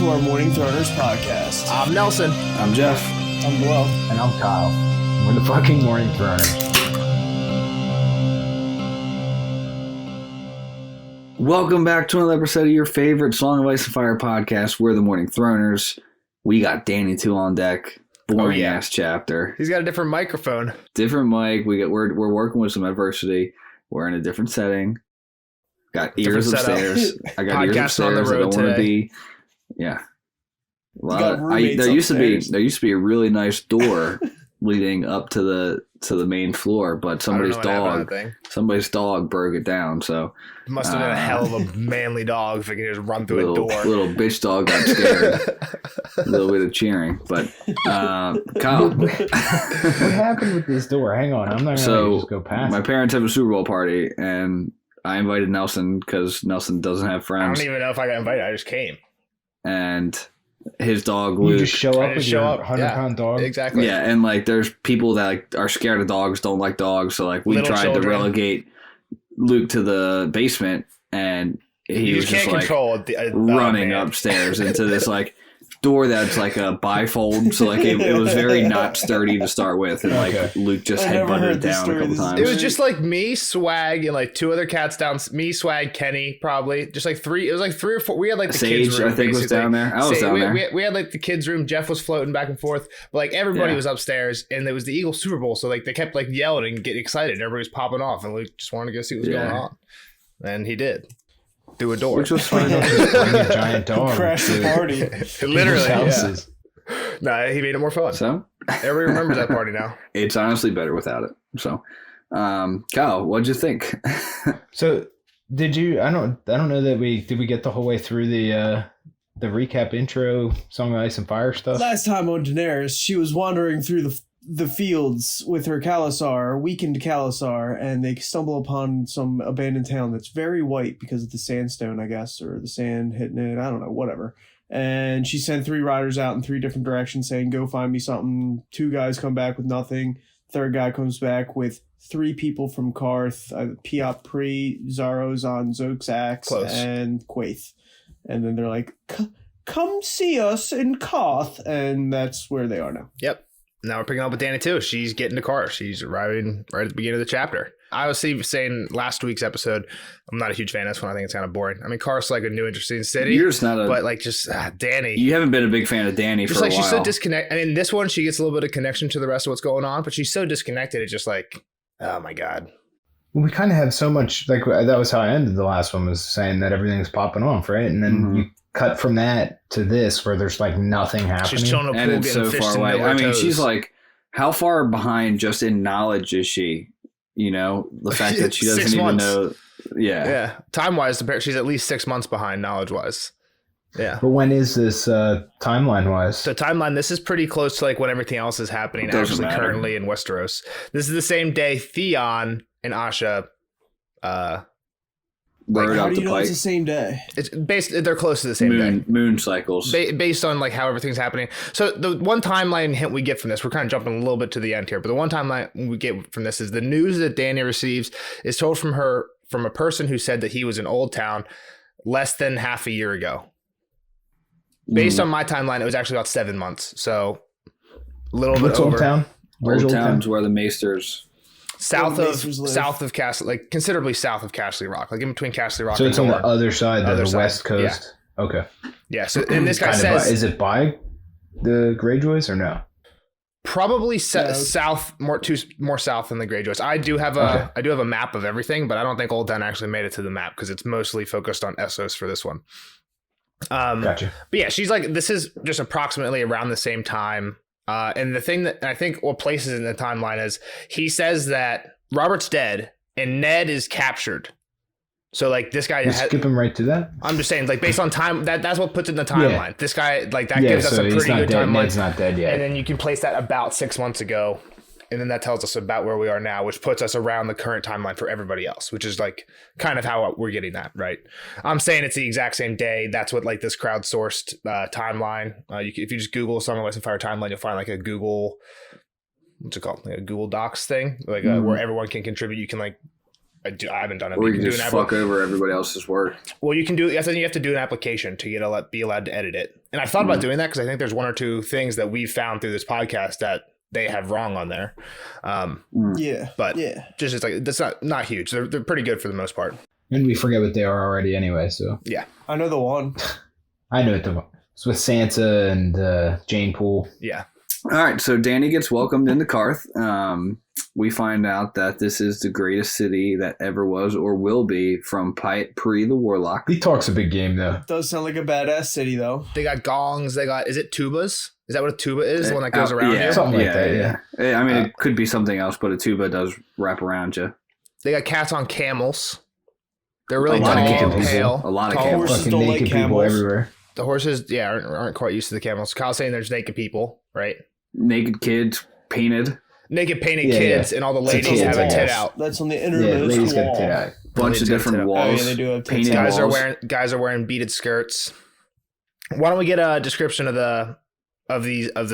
to our Morning Throners podcast. I'm Nelson. I'm Jeff. I'm Will. And I'm Kyle. We're the fucking Morning Throners. Welcome back to another episode of your favorite Song of Ice and Fire podcast. We're the Morning Throners. We got Danny 2 on deck. Boring ass chapter. He's got a different microphone. Different mic. We're working with some adversity. We're in a different setting. Got ears upstairs. I got ears upstairs. On the road I don't want to be. Yeah. There used to be a really nice door leading up to the main floor, but somebody's dog broke it down. So it must have been a hell of a manly dog if it could just run through a door. Little bitch dog got scared. A little bit of cheering, but Kyle, what happened with this door? Hang on, I'm not gonna just go past. My parents have a Super Bowl party, and I invited Nelson because Nelson doesn't have friends. I don't even know if I got invited. I just came. And his dog Luke. You just show up with your 100-pound dog? Exactly. Yeah, and like there's people that are scared of dogs, don't like dogs, so like we tried to relegate Luke to the basement, and he was just like running upstairs into this like door that's like a bifold, so like it was very not sturdy to start with, and like Luke just headbutted it down a couple times. It was just like me, Swag, and like two other cats down. Me, Swag, Kenny, probably just like three. It was like 3 or 4. We had like the Sage, kids room. I think was down there. I was down there. We had like the kids room. Jeff was floating back and forth, but like everybody was upstairs, and there was the Eagles Super Bowl, so like they kept like yelling and getting excited. Everybody was popping off, and Luke just wanted to go see what was going on, and he did. Through a door. Which was funny. Just bring a giant dog. Crash the party. Literally. Yeah. Nah, he made it more fun. So everybody remembers that party now. It's honestly better without it. So Kyle, what'd you think? So did you I don't know that we get the whole way through the recap intro Song of Ice and Fire stuff? Last time on Daenerys, she was wandering through the fields with her weakened Khalasar, and they stumble upon some abandoned town that's very white because of the sandstone, I guess, or the sand hitting it. I don't know, whatever. And she sent 3 riders out in 3 different directions saying, go find me something. 2 guys come back with nothing. 3rd guy comes back with 3 people from Karth, Piat Pri, Zarozan, Zoxax, and Quaith. And then they're like, come see us in Karth. And that's where they are now. Yep. Now we're picking up with Danny too. She's getting the car. She's arriving right at the beginning of the chapter. I was saying last week's episode, I'm not a huge fan of this one. I think it's kind of boring. I mean, Karth's like a new interesting city. You're just not but like just Danny. You haven't been a big fan of Danny for a while. Just like she's so disconnected. I mean, this one, she gets a little bit of connection to the rest of what's going on, but she's so disconnected. It's just like, oh my God. We kind of have so much, like that was how I ended the last one, was saying that everything's popping off, right? And then you cut from that to this where there's like nothing happening. She's chilling and it's so far away. I mean, she's like, how far behind just in knowledge is she? You know, the fact that she doesn't even know. Yeah. Yeah. Time-wise, she's at least 6 months behind knowledge-wise. Yeah. But when is this timeline-wise? So timeline, this is pretty close to like when everything else is happening currently in Westeros. This is the same day Theon and Asha how do you know it's the same day? It's they're close to the same day. Moon cycles. Based on like how everything's happening. So the one timeline hint we get from this, we're kind of jumping a little bit to the end here, but the one timeline we get from this is the news that Danny receives is told from a person who said that he was in Old Town less than half a year ago. Based on my timeline, it was actually about 7 months. So a little bit over. Old Town? Where's Old Town's where the Maesters... South of Castle, like considerably south of Castle Rock, like in between Castle Rock. So it's on the other side, the west coast. Yeah. Okay. Yeah. So and this guy says, is it by the Greyjoys or no? Probably south, more south than the Greyjoys. I do have a map of everything, but I don't think Old Town actually made it to the map because it's mostly focused on Essos for this one. Gotcha. But yeah, she's like, this is just approximately around the same time. And the thing that I think what places in the timeline is he says that Robert's dead and Ned is captured. So like this guy, skip him right to that. I'm just saying, like based on time, that's what puts it in the timeline. Yeah. This guy, like that gives us a pretty good timeline. Ned's not dead yet. And then you can place that about 6 months ago, and then that tells us about where we are now, which puts us around the current timeline for everybody else, which is like kind of how we're getting that, right? I'm saying it's the exact same day. That's what like this crowdsourced timeline. If you just Google Song of Ice and Fire timeline, you'll find like a Google, what's it called? Like a Google Docs thing, like where everyone can contribute. You can like I haven't done it. Or you can just fuck over everybody else's work. Well, you can do. I think you have to do an application to be allowed to edit it. And I thought about doing that because I think there's one or two things that we've found through this podcast that they have wrong on there. But just it's like that's not huge. They're pretty good for the most part. And we forget what they are already anyway. So yeah, I know the one. I know it. It's with Sansa and Jane Poole. Yeah. All right, so Dany gets welcomed into Karth. We find out that this is the greatest city that ever was or will be from Pyat Pree the Warlock. He talks a big game, though. Does sound like a badass city, though. They got gongs. Is it tubas? Is that what a tuba is? The one that goes around you? Something like that, yeah. I mean, it could be something else, but a tuba does wrap around you. They got cats on camels. They're really tall and pale. A lot of camels. Horses don't like camels. Everywhere. The horses, aren't quite used to the camels. Kyle's saying there's naked people, right? Naked kids, painted. Naked painted kids, and all the ladies have a tit out. That's on the innermost ladies wall. Got a tit out. Bunch of different walls. They do have painted guys walls. Guys are wearing beaded skirts. Why don't we get a description of the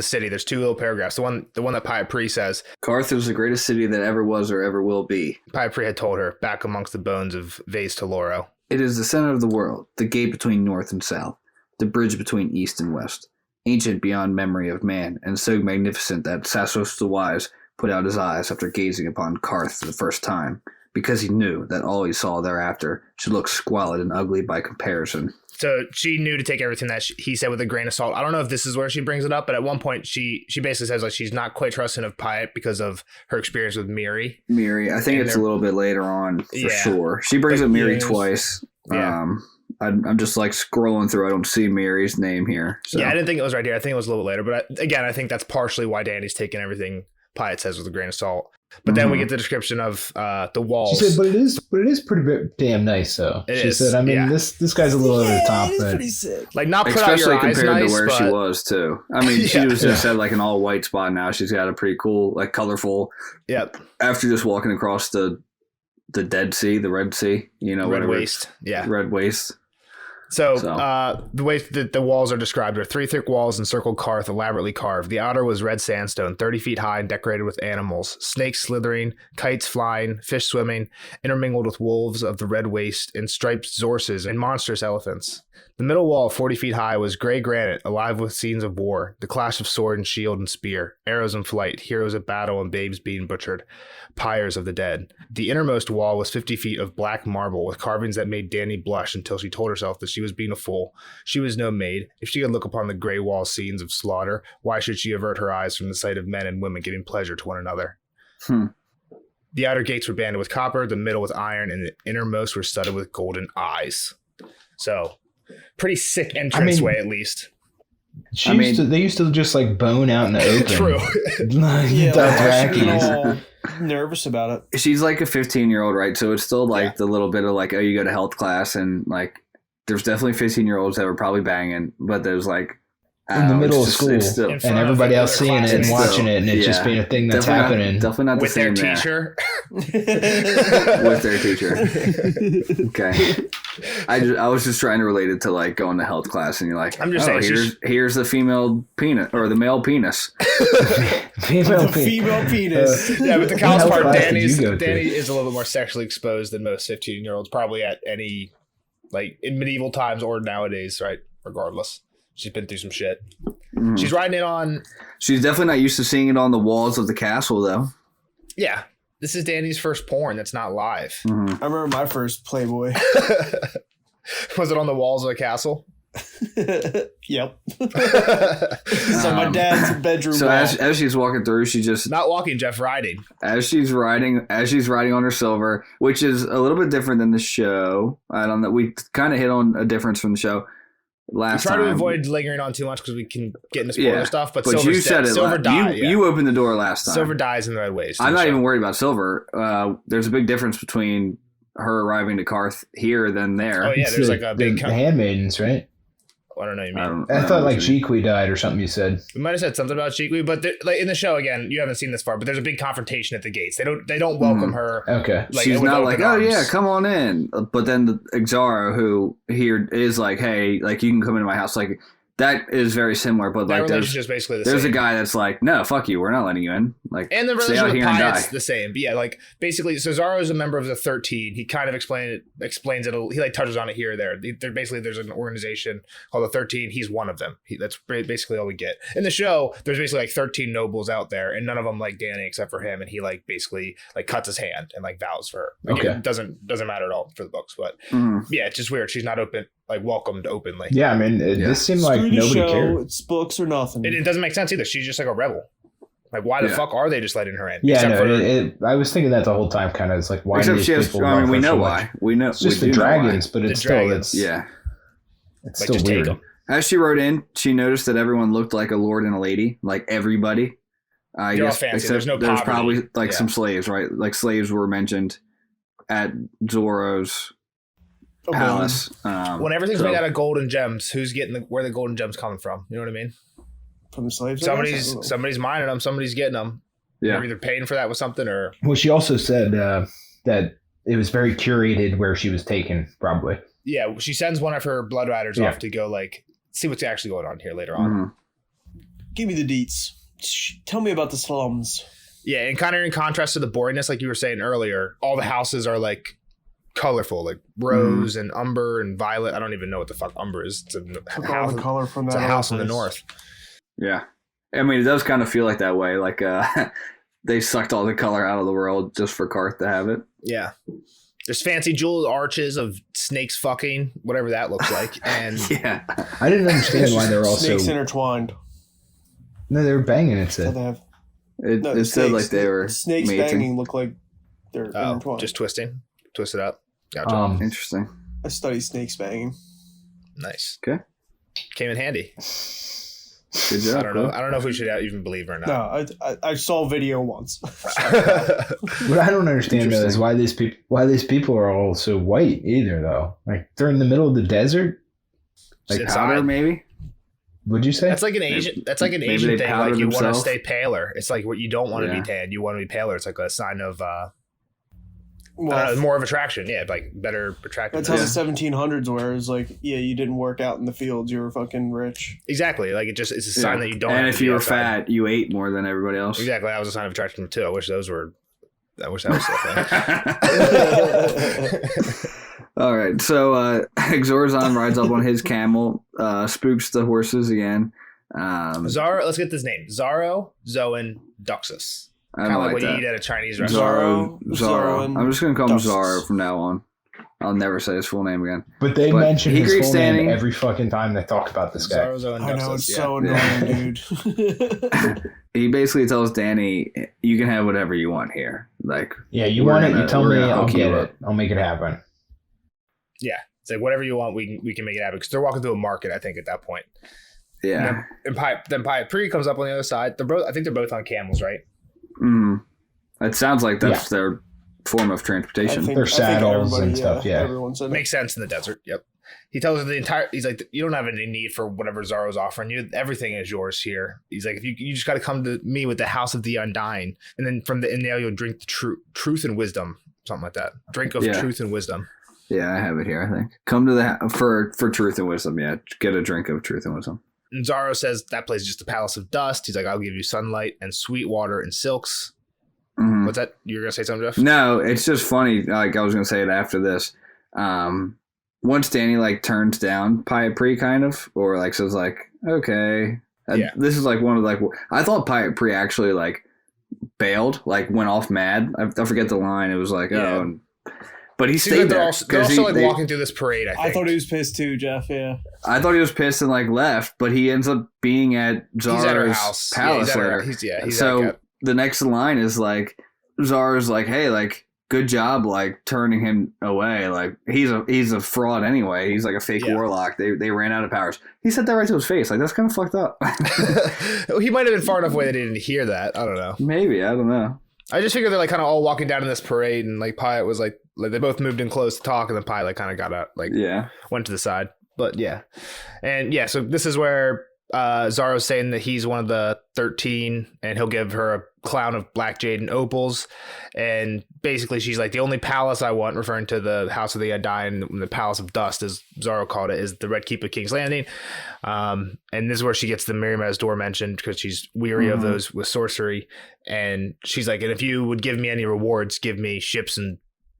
city? There's two little paragraphs. The one that Pyat Pree says. Karth is the greatest city that ever was or ever will be. Pyat Pree had told her, back amongst the bones of Vase Teloro. It is the center of the world, the gate between north and south, the bridge between east and west, ancient beyond memory of man, and so magnificent that Sassos the Wise put out his eyes after gazing upon Karth for the first time, because he knew that all he saw thereafter should look squalid and ugly by comparison. So she knew to take everything that he said with a grain of salt. I don't know if this is where she brings it up, but at one point she basically says like she's not quite trusting of Pyat because of her experience with Miri. I think it's a little bit later on for sure. She brings up Miri twice. Yeah. I'm just like scrolling through. I don't see Mary's name here. So. Yeah, I didn't think it was right here. I think it was a little bit later. But again, I think that's partially why Dany's taking everything Pyat says with a grain of salt. But then we get the description of the walls. She said, but it is pretty damn nice, though. She said, I mean, this guy's a little over the top. It's but pretty sick. Like not put especially out your eyes compared nice, to where she was too. I mean, she was just at like an all white spot. Now she's got a pretty cool, like colorful. Yep. After just walking across the Dead Sea, the Red Sea, Red Waste. Yeah. Red Waste. So the way that the walls are described are 3 thick walls encircled Karth, elaborately carved. The outer was red sandstone, 30 feet high and decorated with animals, snakes slithering, kites flying, fish swimming, intermingled with wolves of the red waste and striped zorses and monstrous elephants. The middle wall, 40 feet high, was gray granite, alive with scenes of war, the clash of sword and shield and spear, arrows in flight, heroes at battle and babes being butchered, pyres of the dead. The innermost wall was 50 feet of black marble with carvings that made Dany blush until she told herself that she was being a fool. She was no maid. If she could look upon the gray wall scenes of slaughter, why should she avert her eyes from the sight of men and women giving pleasure to one another? The outer gates were banded with copper, the middle with iron, and the innermost were studded with golden eyes. So, pretty sick entranceway, at least. They used to just like bone out in the open. True. All nervous about it. She's like a 15-year-old, right? So it's still like the little bit of like, oh, you go to health class, and like there's definitely 15-year-olds that were probably banging, but there's like in the middle of school, and everybody else seeing it and watching it, and it just being a thing that's happening. Definitely not the with same their teacher. With their teacher. Okay. I was just trying to relate it to like going to health class, and you're like, I'm just saying, here's the female penis or the male penis. female penis. Yeah, but the college part, Dany is a little bit more sexually exposed than most 15-year-olds, probably at any like in medieval times or nowadays, right? Regardless. She's been through some shit. She's riding it on. She's definitely not used to seeing it on the walls of the castle, though. Yeah. This is Dany's first porn that's not live. I remember my first Playboy. Was it on the walls of the castle? Yep. It's on my dad's bedroom so wall. as she's walking through, she just not walking, Jeff, riding. As she's riding on her silver, which is a little bit different than the show. I don't know. We kind of hit on a difference from the show. Last we try time. to avoid lingering on too much because we can get into spoiler stuff. But you said it. Silver dies. You opened the door last time. Silver dies in the Red Waste. I'm not even worried about Silver. There's a big difference between her arriving to Karth here than there. Oh yeah, there's like a big the handmaidens, right? I don't know what you mean. I thought like Jiqui died or something. You said we might have said something about Jiqui, but like in the show again, you haven't seen this far, but there's a big confrontation at the gates. They don't welcome her. Okay, like, she's not like, arms. oh yeah, come on in. But then the Exara, who here is like, hey, like you can come into my house. Like that is very similar, but that like relationship is basically the there's same. a guy that's like, no, fuck you, we're not letting you in. Like, and the stay out relationship here with and Pyatt's die. the same. But yeah, like basically, so Zaro is a member of the 13. He kind of explains it. He like touches on it here or there. There's an organization called the 13. He's one of them. That's basically all we get in the show. There's basically like 13 nobles out there, and none of them like Danny except for him. And he like basically like cuts his hand and like vows for her. Like, Okay. it doesn't matter at all for the books, but yeah, it's just weird. She's not welcomed openly. Yeah, I mean, this seemed like Screw the nobody show, cared. It's books or nothing. It doesn't make sense either. She's just like a rebel. Like, why the fuck are they just letting her in? Yeah, Except I was thinking that the whole time. Kind of, it's like, why? Except do she has. people I mean, love we her know so why. much? We know It's just we the do know why. dragons, but it's still it's yeah. It's like, still just weird. take them. As she wrote in, she noticed that everyone looked like a lord and a lady, like everybody. I They're all guess fancy. except There's no there's poverty. probably like some slaves, right? Like slaves were mentioned at Zoro's palace. When everything's made out of gold and gems, who's getting where the gold and gems coming from? You know what I mean? From the slaves. I guess? Somebody's mining them. Somebody's getting them. Yeah. They're either paying for that with something or. Well, she also said that it was very curated where she was taken, probably. Yeah, she sends one of her blood riders off to go like see what's actually going on here later on. Mm-hmm. Give me the deets. Tell me about the slums. Yeah, and kind of in contrast to the boringness, like you were saying earlier, all the houses are like colorful, like rose and umber and violet. I don't even know what the fuck umber is. It's a house, the color from that. it's a house in the north. Yeah. I mean, it does kind of feel like that way. Like they sucked all the color out of the world just for Karth to have it. Yeah. There's fancy jeweled arches of snakes fucking, whatever that looks like. And Yeah. I didn't understand why they were all snakes so. intertwined. No, they were banging. It So said. they have It said like they were snakes mating. banging look like they're intertwined. just twist it up. Gotcha. Interesting. I study snakes banging. Nice. Okay. Came in handy. Good job. I don't know if we should even believe her or not. No, I saw a video once. What I don't understand though is why these people are all so white either though. Like they're in the middle of the desert. Like Inside. powder, maybe? Would you say? That's like an Asian. That's like an Maybe Asian they thing. powder Like you want to themselves. stay paler. It's like what you don't want to be Yeah. tan. You want to be paler. It's like a sign of Well, more of attraction. Yeah, like better attractiveness. that's how the 1700s were. It's like, yeah, you didn't work out in the fields. You were fucking rich. Exactly. Like it's a sign that you don't. And have if to be you were outside. fat, you ate more than everybody else. Exactly. That was a sign of attraction too. I wish that was still a thing. All right, so Exorzon rides up on his camel, spooks the horses again. Zaro, let's get this name. Zaro, Zoan, Duxus. I Kind of don't like what that. you eat at a Chinese restaurant. Zaro. I'm just gonna call him Duxus. Zaro from now on. I'll never say his full name again. But they But mention he his greets full name Danny. every fucking time they talk about this guy. Zaro, Zoan, Duxus. I know, it's yeah. so annoying, dude. He basically tells Danny, "You can have whatever you want here." Like, Yeah, you we're want it, gonna- you tell we're me, gonna I'll hook you get up. it. I'll make it happen. Yeah. It's like whatever you want, we can make it happen. Because they're walking through a market, I think, at that point. Yeah. And Pai Pri comes up on the other side. I think they're both on camels, right? Mm. It sounds like that's their form of transportation. I think Their saddles everybody, and stuff, yeah. Everyone's in it. Makes sense in the desert. Yep. He tells her he's like, you don't have any need for whatever Zaro's offering you. Everything is yours here. He's like, if you just got to come to me with the house of the undying. And then from the in there, you'll drink the truth and wisdom. Something like that. Drink of truth and wisdom. Yeah, I have it here, I think. Come to the for truth and wisdom. Yeah, get a drink of truth and wisdom. And Zaro says that place is just a palace of dust. He's like, I'll give you sunlight and sweet water and silks. Mhm. What's that? You're going to say something, Jeff? No, it's just funny. Like I was gonna say it after this. Once Danny like turns down Pai Pri kind of, or like says like, okay, this is like one of like I thought Pai Pri actually like bailed, like went off mad. I forget the line. It was like but he stayed there. They're also walking through this parade. I think. I thought he was pissed too, Jeff. Yeah. I thought he was pissed and like left, but he ends up being at Zara's house. palace later. He's so the next line is like Zara's like, hey, like good job, like turning him away. Like he's a fraud anyway. He's like a fake warlock. They ran out of powers. He said that right to his face. Like that's kind of fucked up. He might have been far enough away that he didn't hear that. I don't know. Maybe, I don't know. I just figured they're like kind of all walking down in this parade, and like Pyatt was like they both moved in close to talk, and then Pyatt like kind of got out, like went to the side. But yeah, and yeah, so this is where Zaro's saying that he's one of the 13, and he'll give her crown of black jade and opals. And basically she's like, the only palace I want, referring to the House of the Undying, and the Palace of Dust, as Zaro called it, is the Red Keep of King's Landing. And this is where she gets the Miriam's door mentioned, because she's weary of those with sorcery. And she's like, and if you would give me any rewards, give me ships and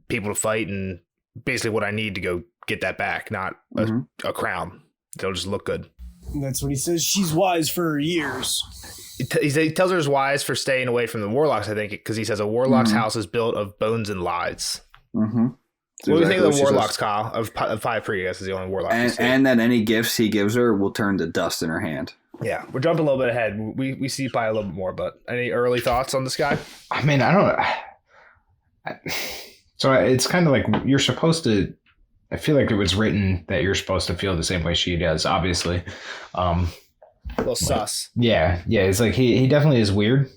people to fight, and basically what I need to go get that back, not a crown. They'll just look good. And that's when he says she's wise for her years. He tells her it's wise for staying away from the warlocks, I think, because he says a warlock's house is built of bones and lies. Mm-hmm. What do you think of the warlocks, Kyle? Of Pypri, I guess, is the only warlock. And that any gifts he gives her will turn to dust in her hand. Yeah, we're jumping a little bit ahead. We see Pi a little bit more, but any early thoughts on this guy? I mean, I don't. So it's kind of like you're supposed to. I feel like it was written that you're supposed to feel the same way she does. Obviously, a little sus. Yeah. It's like he definitely is weird.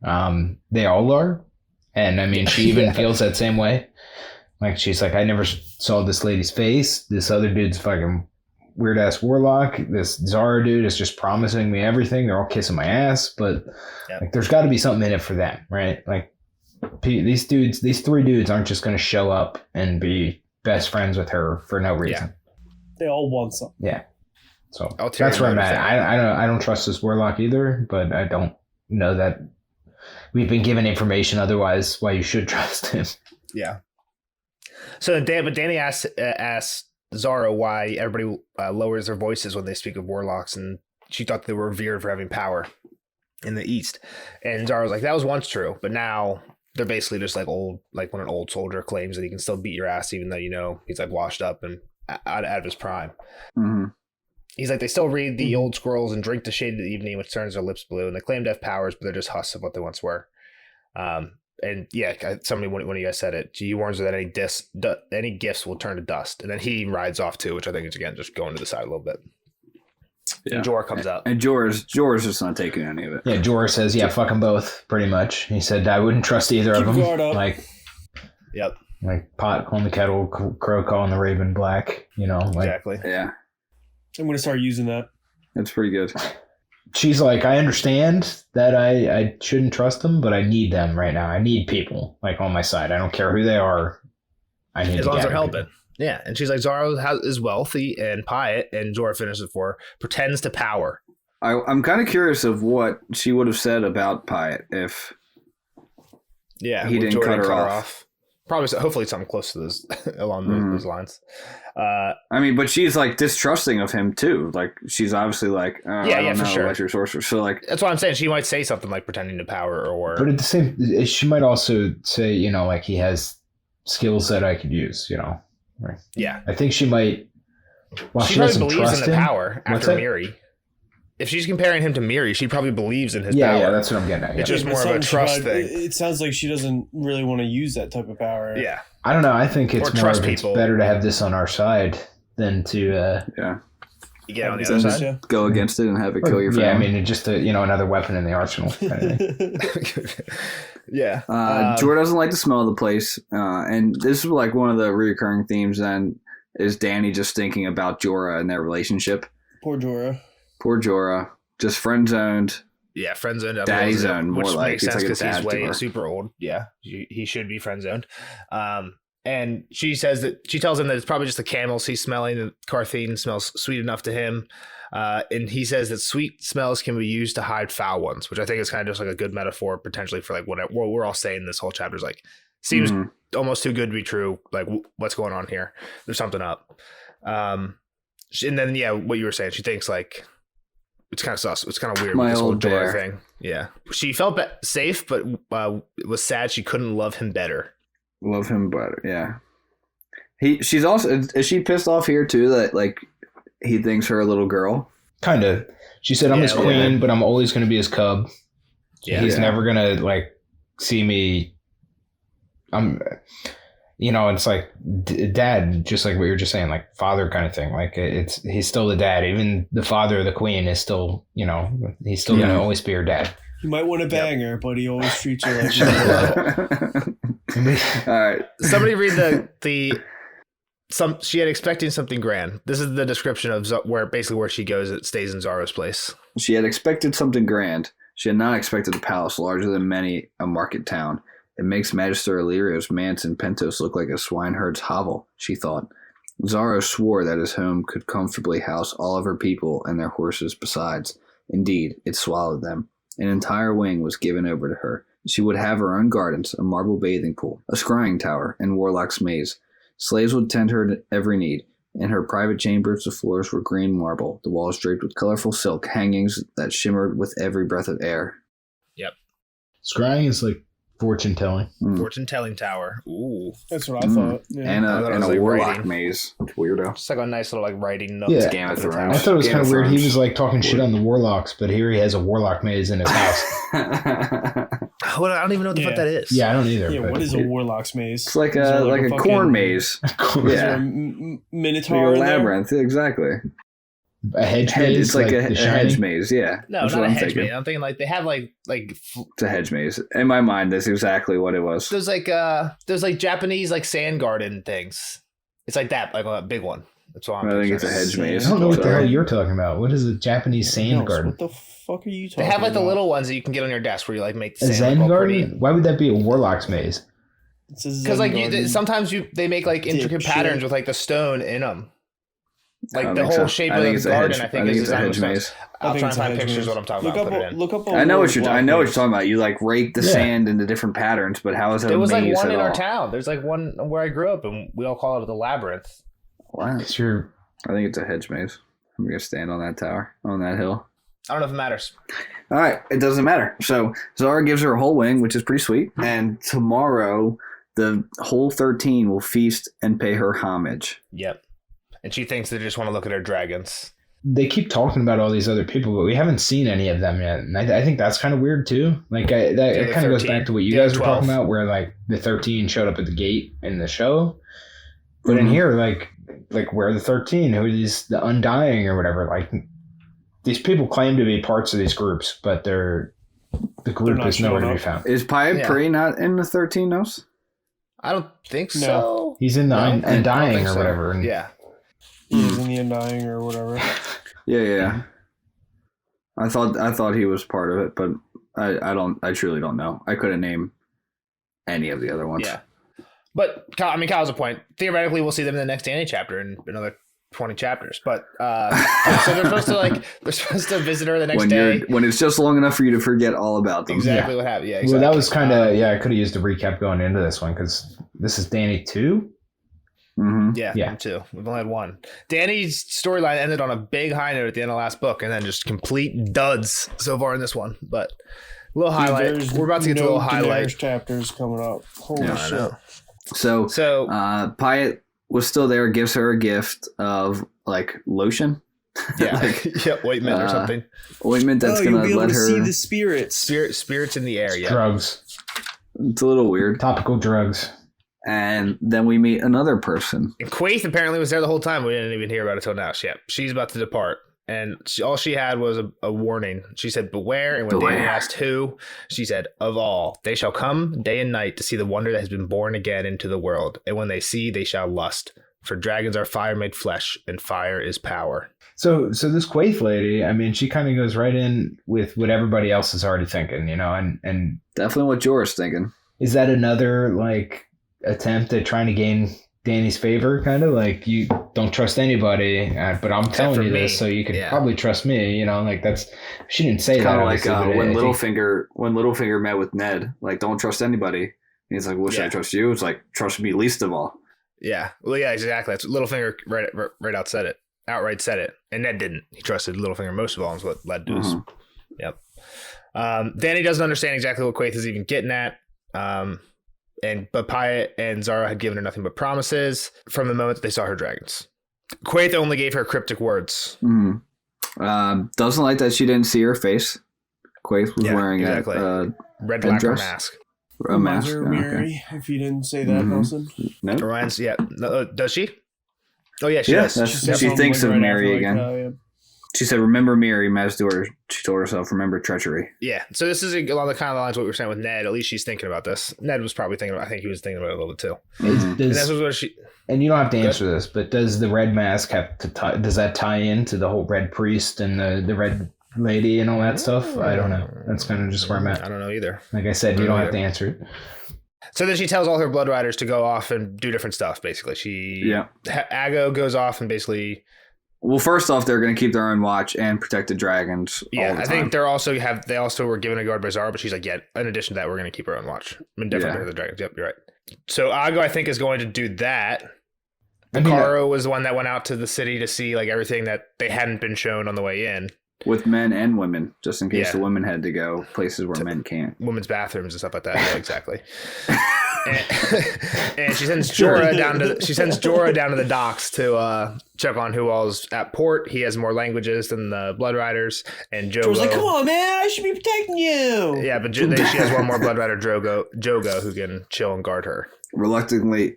They all are, and I mean, she even feels that same way. Like she's like, I never saw this lady's face. This other dude's fucking weird ass warlock. This Zara dude is just promising me everything. They're all kissing my ass, but like, there's got to be something in it for them, right? Like these three dudes aren't just going to show up and be best friends with her for no reason. Yeah. They all want something. Yeah. So that's where I'm at. I don't trust this warlock either, but I don't know that we've been given information otherwise why you should trust him. Yeah. So Danny asks Zara why everybody lowers their voices when they speak of warlocks, and she thought they were revered for having power in the East. And Zara was like, that was once true, but now they're basically just like old, like when an old soldier claims that he can still beat your ass, even though he's like washed up and out of his prime. Mm-hmm. He's like, they still read the old scrolls and drink the shade of the evening, which turns their lips blue, and they claim to have powers, but they're just husks of what they once were. And yeah, somebody, when you guys said it, he warns her that any gifts will turn to dust. And then he rides off too, which I think is, again, just going to the side a little bit. Yeah. And Jorah comes up. And Jorah's just not taking any of it. Yeah, Jorah says, yeah, fuck them both, pretty much. He said, I wouldn't trust either of them. Like, yep. Like pot calling the kettle, crow calling the raven black, like, exactly. Yeah. I'm going to start using that. That's pretty good. She's like, I understand that I shouldn't trust them, but I need them right now. I need people like on my side. I don't care who they are. I need as long as they're helping. Yeah. And she's like, Zara is wealthy and pious, and Jorah finishes for pretends to power. I'm kind of curious of what she would have said about Pyatt if he didn't cut her off. Probably, hopefully something close to those along those lines. I mean, but she's like distrusting of him too. Like she's obviously like, I don't know, for sure. What's your sorcerer? So like, that's what I'm saying. She might say something like pretending to power, or. But at the same, she might also say, like he has skills that I could use. Right? Yeah. I think she might. Well, she probably believes in the power after Miri. If she's comparing him to Miri, she probably believes in his power. Yeah, that's what I'm getting at. Yeah. It's just more of a trust thing. It sounds like she doesn't really want to use that type of power. Yeah. I don't know. I think it's more of it's better to have this on our side than to you get on the other side. Yeah. Go against it and have it kill your family. Yeah, I mean, just another weapon in the arsenal. Yeah. Jorah doesn't like the smell of the place, and this is like one of the recurring themes. Then is Danny just thinking about Jorah and their relationship? Poor Jorah, just friend zoned. Yeah, friend zoned. Daddy zoned, more which like makes sense because he's way her. super old. Yeah, he should be friend zoned. And she tells him that it's probably just the camels he's smelling. The Carthene smells sweet enough to him. And he says that sweet smells can be used to hide foul ones, which I think is kind of just like a good metaphor potentially for like what we're all saying this whole chapter is like, seems almost too good to be true. Like what's going on here? There's something up. And then, what you were saying, she thinks like, it's kind of sus. It's kind of weird with this whole Jorah thing. Yeah. She felt safe, but was sad she couldn't love him better. Love him better, yeah. She's also, is she pissed off here too that like he thinks her a little girl? Kind of. She said, I'm his queen, but I'm always going to be his cub. Yeah, he's never going to like see me. It's like dad, just like what you're just saying, like father kind of thing. Like he's still the dad. Even the father of the queen is still, he's still going to always be her dad. He might want to bang her, but he always treats her like All right. Somebody read she had expecting something grand. This is the description of where she goes. It stays in Zara's place. She had expected something grand. She had not expected a palace larger than many a market town. It makes Magister Illyrio's manse in Pentos look like a swineherd's hovel, she thought. Zaro swore that his home could comfortably house all of her people and their horses besides. Indeed, it swallowed them. An entire wing was given over to her. She would have her own gardens, a marble bathing pool, a scrying tower, and Warlock's maze. Slaves would tend her to every need. In her private chambers, the floors were green marble, the walls draped with colorful silk hangings that shimmered with every breath of air. Yep. Scrying is like fortune telling. Fortune telling tower. Ooh. That's what I thought. Yeah. And a like Warlock writing. maze. It's weirdo. Just like a nice little like writing note. Yeah. Game of I Thrones. thought it was Game kind of of weird. He Thrones. was like talking shit on the Warlocks, but here he has a Warlock maze in his house. Well, I don't even know what the fuck that is. Yeah, I don't either. Yeah, but what is a Warlock's maze? It's like Is there a fucking- corn maze. Is there Yeah. a Minotaur Like a in there? labyrinth. Exactly. a hedge maze? It's like a The hedge Shining? maze. Yeah. No, That's not what a I'm hedge thinking. maze. I'm thinking like they have like It's a hedge maze. In my mind, that's exactly what it was. those like Japanese like sand garden things. It's like that, like a big one. That's all I'm I think it's a picturing. hedge maze. I don't know what the Sorry. hell you're talking about. What is a Japanese sand What garden? the fuck are you They talking have like the about? little ones that you can get on your desk where you like make A sand Zen look all garden? pretty. Why would that be a Warlock's maze? It's a Zen Because like garden. sometimes they make like intricate Dipshit. patterns with like the stone in them. I Like don't the think whole so. shape I of think the it's a garden, hedge- I think I is think it's a designed hedge with maze. stones. I I'll think try it's and a find hedge pictures maze. what I'm talking Look about. up Put a- it in. look up a I know what Warlock you're maze. talking about. You like rake the Yeah. sand into different patterns, but how is it There a was like maze one at in our all? town. There's like one where I grew up, and we all call it the labyrinth. Wow. It's your I think it's a hedge maze. I'm gonna stand on that tower, on that hill. I don't know if it matters. All right, it doesn't matter. So Zara gives her a whole wing, which is pretty sweet. And tomorrow, the whole 13 will feast and pay her homage. Yep. And she thinks they just want to look at her dragons. they keep talking about all these other people, but we haven't seen any of them yet. And I think that's kind of weird too. Like it kind of goes back to what you guys were talking about, where like the 13 showed up at the gate in the show, but in here, like where are the 13? Who are these? The Undying or whatever? Like these people claim to be parts of these groups, but the group is nowhere to be found. Is Pied Prey not in the 13 notes? I don't think No. so. He's in the Undying or whatever. And Yeah. He's in the Undying or whatever. Yeah. I thought he was part of it, but I truly don't know. I couldn't name any of the other ones. Yeah. But Kyle's a point. Theoretically, we'll see them in the next Danny chapter in another 20 chapters. But so they're supposed to visit her the next day. When it's just long enough for you to forget all about them. Exactly what happened. Yeah. Exactly. Well, that was kind of I could have used a recap going into this one because this is Danny 2. Mm-hmm. Yeah, two. We've only had one. Danny's storyline ended on a big high note at the end of the last book, and then just complete duds so far in this one. But a little highlight. We're about to get to a little highlight. Daenerys chapters coming up. Holy shit! So Piet was still there. Gives her a gift of like lotion. Yeah, ointment or something. Ointment that's you'll gonna be able let to her see the spirits. Spirits in the air. Yeah. Drugs. It's a little weird. Topical drugs. And then we meet another person. And Quaithe apparently was there the whole time. We didn't even hear about it until now. She's about to depart. And all she had was a warning. She said, beware. And when Danny asked who, she said, of all. They shall come day and night to see the wonder that has been born again into the world. And when they see, they shall lust. For dragons are fire made flesh, and fire is power. So this Quaithe lady, I mean, she kind of goes right in with what everybody else is already thinking, and Definitely what Jorah's thinking. Is that another like attempt at trying to gain Danny's favor, kind of like you don't trust anybody, but I'm telling you this so you could probably trust me, like that's, she didn't say that. Kind of like when Littlefinger met with Ned, like don't trust anybody. And he's like, well, should I trust you? It's like, trust me least of all. Yeah, well, yeah, exactly. That's Littlefinger outright said it, and Ned didn't. He trusted Littlefinger most of all, is what led to his. Yep. Danny doesn't understand exactly what Quaithe is even getting at. But Piet and Zara had given her nothing but promises from the moment that they saw her dragons. Quaithe only gave her cryptic words. Doesn't like that she didn't see her face. Quaithe was wearing a red lacquer mask. A mask. Mary, if you didn't say that, Nelson. No. Reminds, does she? Oh yeah, she does. She thinks of Mary again. Yeah. She said, "Remember Mary, Maz's daughter." She told herself, "Remember treachery." Yeah. So this is along the kind of lines of what we were saying with Ned. At least she's thinking about this. Ned was probably thinking about. I think he was thinking about it a little bit too. And that's what she. And you don't have to answer this, but does the red mask have to? Does that tie into the whole red priest and the red lady and all that stuff. I don't know. That's kind of just where I'm at. I don't know either. Like I said, you don't have to answer it. So then she tells all her blood riders to go off and do different stuff, basically. Aggo goes off and basically... Well, first off, they're going to keep their own watch and protect the dragons all the time. I think they also were given a guard by Zara, but she's like, yeah, in addition to that, we're going to keep our own watch. I mean, definitely the dragons. Yep, you're right. So Aggo, I think, is going to do that. Caro was the one that went out to the city to see like everything that they hadn't been shown on the way in. With men and women, just in case the women had to go places where men can't. Women's bathrooms and stuff like that. Yeah, exactly. and she sends Jorah down to the docks to check on who all's at port. He has more languages than the Blood Riders. And Jorah's like, "Come on, man! I should be protecting you." Yeah, but she has one more Blood Rider, Jogo, who can chill and guard her. Reluctantly,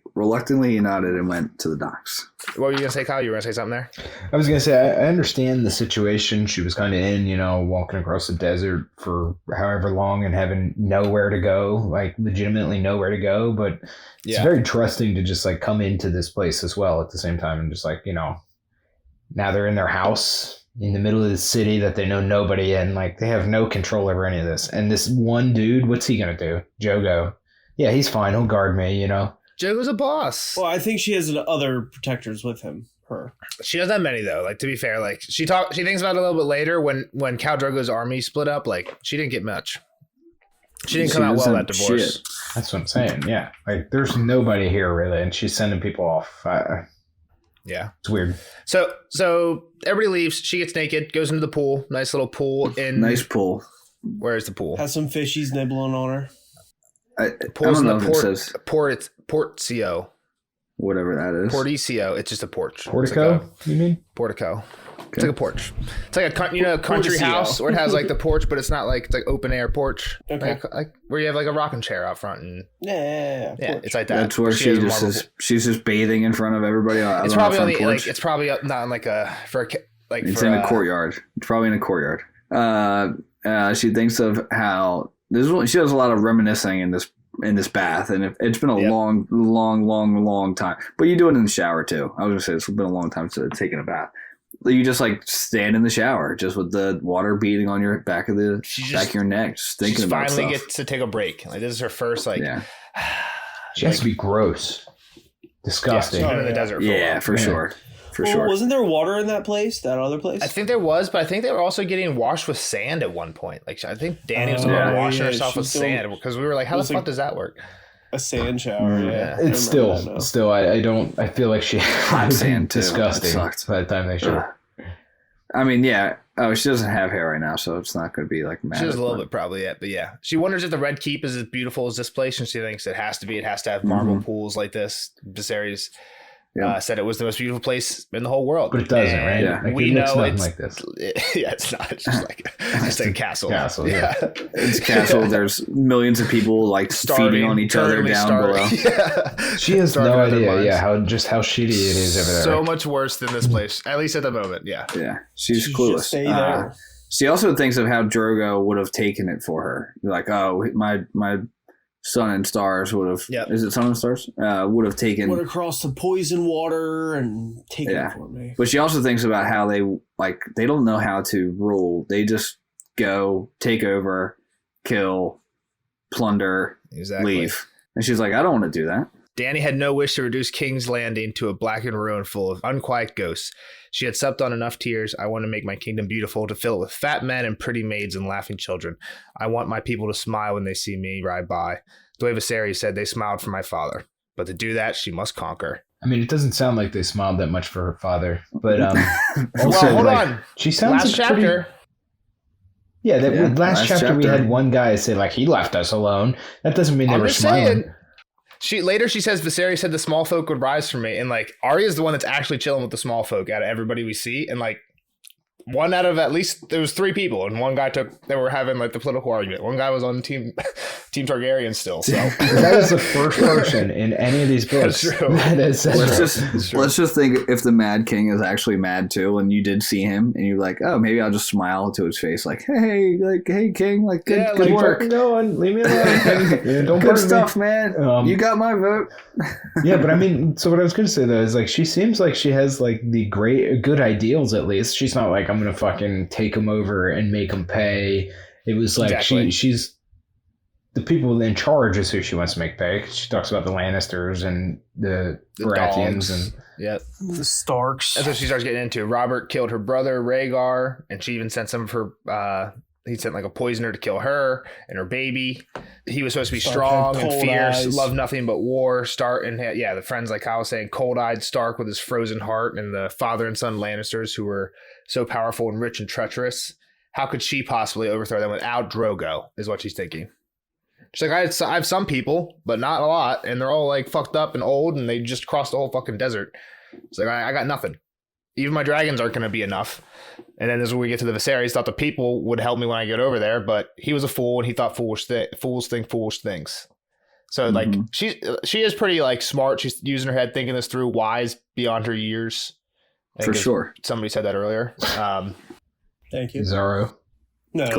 he nodded and went to the docks. What were you gonna say, Kyle? You were gonna say something there? I was gonna say I understand the situation she was kind of in. Walking across the desert for however long and having nowhere to go, like legitimately nowhere to go. But it's very trusting to just like come into this place as well at the same time and just like now they're in their house in the middle of the city that they know nobody in. Like they have no control over any of this. And this one dude, what's he gonna do? Jogo. Yeah, he's fine. He'll guard me, Jogo's a boss. Well, I think she has other protectors with him. She doesn't have many though. Like to be fair, like she thinks about it a little bit later when Khal Drogo's army split up. Like she didn't get much. She didn't come out well that divorce. Shit. That's what I'm saying. Yeah, like there's nobody here really, and she's sending people off. Yeah, it's weird. So everybody leaves. She gets naked, goes into the pool. Nice little pool. Nice pool. Where is the pool? Has some fishies nibbling on her. I don't know if it says Portio. Whatever that is. Porticio. It's just a porch. Portico, you mean? Portico. Okay. It's like a porch. It's like a country house where it has like the porch, but it's not like it's like open air porch. Okay. Like where you have like a rocking chair out front and yeah, it's like that. That's where she's just bathing in front of everybody. It's probably on the it's probably not in like it's in a courtyard. It's probably in a courtyard. She thinks of how she does a lot of reminiscing in this bath, and it's been a long time. But you do it in the shower too. I was gonna say it's been a long time since I've taken a bath. You just like stand in the shower, just with the water beating on your back of your neck, just thinking about stuff. She finally gets to take a break. Like this is her first She has to be gross, disgusting. In the desert. For sure. For sure. Wasn't there water in that place? That other place? I think there was, but I think they were also getting washed with sand at one point. Like I think Dany was washing herself with sand because we were like, how the fuck does that work? A sand shower. Yeah. It's still. I feel like she hot sand too. Disgusting. By the time they show. I mean, yeah. Oh, she doesn't have hair right now, so it's not going to be like. She has a little bit probably, but yeah. She wonders if the Red Keep is as beautiful as this place, and she thinks it has to be. It has to have marble pools like this. Viserys said it was the most beautiful place in the whole world. But it doesn't, right? Yeah. Like, we know it's like this. It's not. It's just like a castle. It's a castle. There's millions of people like feeding on each other down below. She has no idea. How shitty it is over there. So much worse than this place, at least at the moment. Yeah. She's clueless. She also thinks of how Drogo would have taken it for her. Like, oh, my Sun and Stars would have. Yep. Is it Sun and Stars? Would have taken. Would have crossed the poison water and taken it for me. But she also thinks about how they don't know how to rule. They just go, take over, kill, plunder, leave. And she's like, I don't want to do that. Dany had no wish to reduce King's Landing to a blackened ruin full of unquiet ghosts. She had supped on enough tears. I want to make my kingdom beautiful, to fill it with fat men and pretty maids and laughing children. I want my people to smile when they see me ride by. The way Viserys said they smiled for my father. But to do that, she must conquer. I mean, it doesn't sound like they smiled that much for her father. But also, hold on. She sounds last chapter. Yeah, last chapter we had one guy say like he left us alone. That doesn't mean they were smiling. She says Viserys said the small folk would rise from me, and like Arya's the one that's actually chilling with the small folk out of everybody we see, and like one out of at least there was 3 people, and one guy they were having like the political argument. One guy was on team Targaryen still. So that is the first person in any of these books. That's true. Let's just think if the Mad King is actually mad too, and you did see him, and you're like, oh, maybe I'll just smile to his face, like, hey, King, like good work. Going, leave me alone. Don't good stuff, man. You got my vote. Yeah, but I mean, so what I was going to say though is like she seems like she has like the good ideals at least. She's not like I'm gonna fucking take them over and make them pay. It was like Exactly. she's the people in charge is who she wants to make pay. She talks about the Lannisters and the Baratheons and the Starks. That's what she starts getting into. Robert killed her brother Rhaegar, and she even sent some of her. He sent like a poisoner to kill her and her baby. He was supposed to be strong and fierce, loved nothing but war. The friends like Kyle was saying, cold-eyed Stark with his frozen heart, and the father and son Lannisters who were so powerful and rich and treacherous. How could she possibly overthrow them without Drogo? Is what she's thinking. She's like, I have some people, but not a lot, and they're all like fucked up and old, and they just crossed the whole fucking desert. It's like I got nothing. Even my dragons aren't going to be enough. And then as we get to the Viserys, thought the people would help me when I get over there, but he was a fool and he thought fools think foolish things. So like she is pretty like smart. She's using her head, thinking this through, wise beyond her years. For sure. Somebody said that earlier. Thank you. Zorro. No,